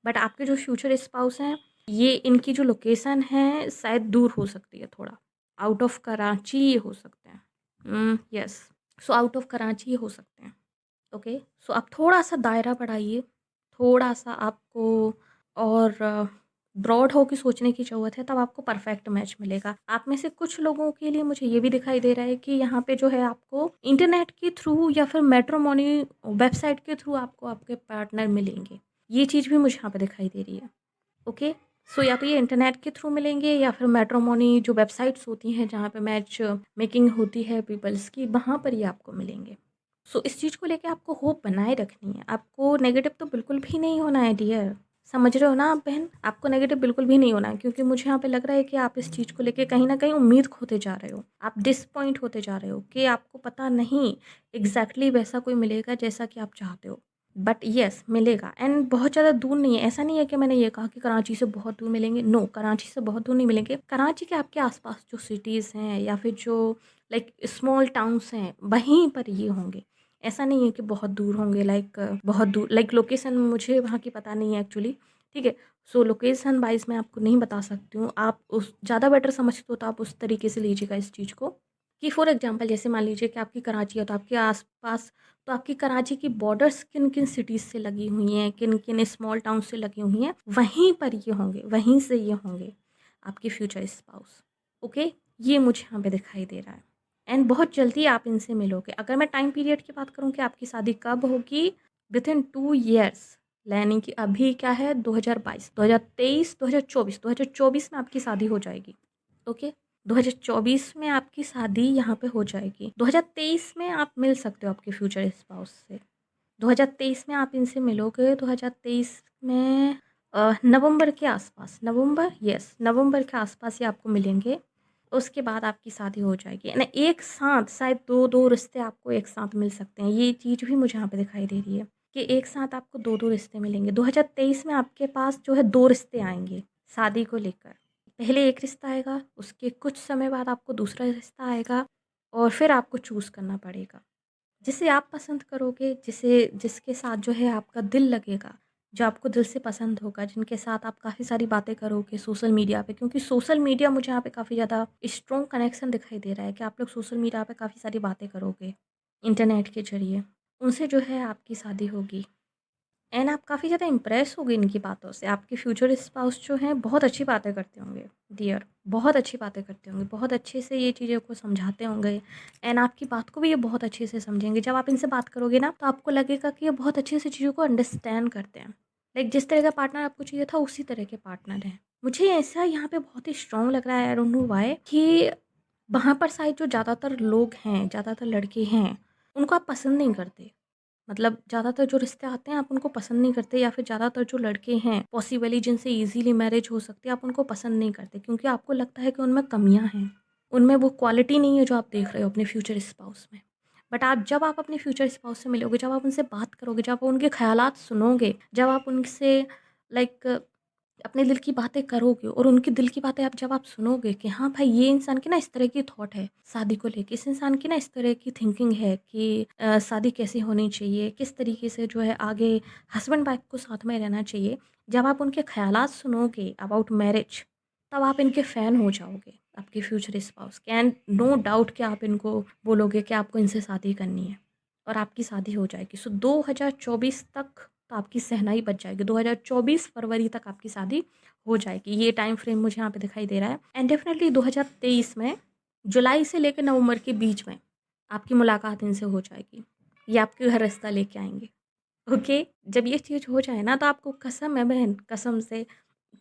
बट आपके जो फ्यूचर स्पाउस हैं ये इनकी जो लोकेशन है शायद दूर हो सकती है, थोड़ा आउट ऑफ कराची ये हो सकते हैं। Yes, so out of Karachi ये हो सकते हैं। ओके, सो आप थोड़ा सा दायरा बढ़ाइए, थोड़ा सा आपको और ब्रॉड हो के सोचने की ज़रूरत है, तब आपको परफेक्ट मैच मिलेगा। आप में से कुछ लोगों के लिए मुझे ये भी दिखाई दे रहा है कि यहाँ पे जो है आपको इंटरनेट के थ्रू या फिर मैट्रिमोनी वेबसाइट के थ्रू आपको आपके पार्टनर मिलेंगे। ये चीज़ भी मुझे यहाँ पे दिखाई दे रही है। ओके, सो या तो ये इंटरनेट के थ्रू मिलेंगे या फिर मैट्रिमोनी जो वेबसाइट्स होती हैं जहाँ पे मैच मेकिंग होती है पीपल्स की, वहाँ पर ये आपको मिलेंगे। सो इस चीज़ को लेके आपको होप बनाए रखनी है, आपको नेगेटिव तो बिल्कुल भी नहीं होना है डियर। समझ रहे हो ना आप बहन, आपको नेगेटिव बिल्कुल भी नहीं होना है, क्योंकि मुझे यहाँ पे लग रहा है कि आप इस चीज़ को लेके कहीं ना कहीं उम्मीद खोते जा रहे हो, आप डिसपॉइंट होते जा रहे हो कि आपको पता नहीं एग्जैक्टली वैसा कोई मिलेगा जैसा कि आप चाहते हो। बट येस, मिलेगा एंड बहुत ज़्यादा दूर नहीं है। ऐसा नहीं है कि मैंने ये कहा कि कराची से बहुत दूर मिलेंगे, नो, कराची से बहुत दूर नहीं मिलेंगे। कराची के आपके आसपास जो सिटीज़ हैं या फिर जो लाइक स्मॉल टाउन्स हैं वहीं पर ये होंगे। ऐसा नहीं है कि बहुत दूर होंगे, लाइक बहुत दूर, लाइक लोकेशन मुझे वहाँ की पता नहीं है एक्चुअली। ठीक है, सो लोकेशन वाइज मैं आपको नहीं बता सकती हूँ, आप उस ज़्यादा बेटर समझते हो तो आप उस तरीके से लीजिएगा इस चीज़ को कि फॉर एग्जांपल जैसे मान लीजिए कि आपकी कराची है तो आपके आसपास, तो आपकी कराची की बॉर्डर्स किन किन सिटीज़ से लगी हुई हैं, किन किन स्मॉल टाउन से लगी हुई हैं, वहीं पर ये होंगे, वहीं से ये होंगे आपके फ्यूचर स्पाउस। ओके, ये मुझे यहाँ पे दिखाई दे रहा है एंड बहुत जल्दी आप इनसे मिलोगे। अगर मैं टाइम पीरियड की बात करूँ कि आपकी शादी कब होगी, विद इन 2 ईयर्स, यानी कि अभी क्या है 2022, 2023, 2024, 2024 में आपकी शादी हो जाएगी। ओके, 2024 में आपकी शादी यहाँ पे हो जाएगी। 2023 में आप मिल सकते हो आपके फ्यूचर स्पाउस से। 2023 में आप इनसे मिलोगे, 2023 में नवंबर के आसपास, नवंबर, यस, नवंबर के आसपास ये आपको मिलेंगे। उसके बाद आपकी शादी हो जाएगी ना, एक साथ शायद दो दो रिश्ते आपको एक साथ मिल सकते हैं। ये चीज़ भी मुझे यहाँ पे दिखाई दे रही है कि एक साथ आपको दो दो रिश्ते मिलेंगे। 2023 में आपके पास जो है दो रिश्ते आएंगे शादी को लेकर। पहले एक रिश्ता आएगा, उसके कुछ समय बाद आपको दूसरा रिश्ता आएगा और फिर आपको चूज़ करना पड़ेगा। जिसे आप पसंद करोगे, जिसके साथ जो है आपका दिल लगेगा, जो आपको दिल से पसंद होगा, जिनके साथ आप काफ़ी सारी बातें करोगे सोशल मीडिया पे, क्योंकि सोशल मीडिया मुझे यहाँ पे काफ़ी ज़्यादा स्ट्रॉन्ग कनेक्शन दिखाई दे रहा है कि आप लोग सोशल मीडिया पे काफ़ी सारी बातें करोगे, इंटरनेट के ज़रिए। उनसे जो है आपकी शादी होगी। एंड आप काफ़ी ज़्यादा इम्प्रेस होगे इनकी बातों से। आपके फ्यूचर स्पाउस जो हैं बहुत अच्छी बातें करते होंगे डियर, बहुत अच्छी बातें करते होंगे, बहुत अच्छे से ये चीज़ों को समझाते होंगे एंड आपकी बात को भी ये बहुत अच्छे से समझेंगे। जब आप इनसे बात करोगे ना तो आपको लगेगा कि ये बहुत अच्छे से चीज़ों को अंडरस्टैंड करते हैं। लाइक जिस तरह का पार्टनर आपको चाहिए था उसी तरह के पार्टनर हैं। मुझे ऐसा यहाँ पे बहुत ही स्ट्रॉन्ग लग रहा है, आई डोंट नो व्हाई, कि वहाँ पर शायद जो ज़्यादातर लोग हैं, ज़्यादातर लड़के हैं, उनको आप पसंद नहीं करते। मतलब ज़्यादातर जो रिश्ते आते हैं आप उनको पसंद नहीं करते, या फिर ज़्यादातर जो लड़के हैं पॉसिबली जिनसे इजीली मैरिज हो सकती है आप उनको पसंद नहीं करते, क्योंकि आपको लगता है कि उनमें कमियां हैं, उनमें वो क्वालिटी नहीं है जो आप देख रहे हो अपने फ्यूचर स्पाउस में। बट जब आप अपने फ्यूचर स्पाउस से मिलोगे, जब आप उनसे बात करोगे, जब आप उनके ख्यालात सुनोगे, जब आप उनसे लाइक अपने दिल की बातें करोगे और उनके दिल की बातें आप जब आप सुनोगे कि हाँ भाई ये इंसान की ना इस तरह की थॉट है शादी को लेके, इस इंसान की ना इस तरह की थिंकिंग है कि शादी कैसे होनी चाहिए, किस तरीके से जो है आगे हस्बैंड वाइफ को साथ में रहना चाहिए। जब आप उनके ख्यालात सुनोगे अबाउट मैरिज, तब आप इनके फ़ैन हो जाओगे, आपके फ्यूचर स्पाउस के। एंड नो डाउट कि आप इनको बोलोगे कि आपको इनसे शादी करनी है और आपकी शादी हो जाएगी। सो 2024 तक तो आपकी शहनाई बज जाएगी, 2024 फरवरी तक आपकी शादी हो जाएगी। ये टाइम फ्रेम मुझे यहाँ पे दिखाई दे रहा है। एंड डेफिनेटली 2023 में जुलाई से लेकर नवंबर के बीच में आपकी मुलाकात इनसे हो जाएगी। ये आपके घर रास्ता लेके आएंगे। ओके, जब ये चीज़ हो जाए ना तो आपको कसम है बहन, कसम से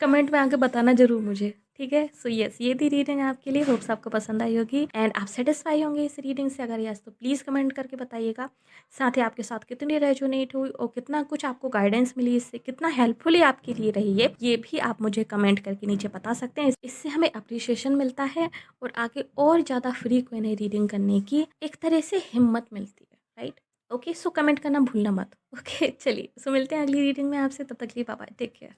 कमेंट में आके बताना ज़रूर मुझे, ठीक है। सो यस, ये थी रीडिंग आपके लिए। होप्स आपको पसंद आई होगी एंड आप सेटिस्फाई होंगे इस रीडिंग से। अगर यस तो प्लीज़ कमेंट करके बताइएगा। साथ ही आपके साथ कितनी रेजोनेट हुई और कितना कुछ आपको गाइडेंस मिली इससे, कितना हेल्पफुली आपके लिए रही है, ये भी आप मुझे कमेंट करके नीचे बता सकते हैं। इससे हमें अप्रिशिएशन मिलता है और आगे और ज़्यादा फ्रीक्वेंट रीडिंग करने की एक तरह से हिम्मत मिलती है, राइट। ओके, सो कमेंट करना भूलना मत। ओके चलिए, सो मिलते हैं अगली रीडिंग में आपसे। तब तक के लिए बाय बाय, टेक केयर।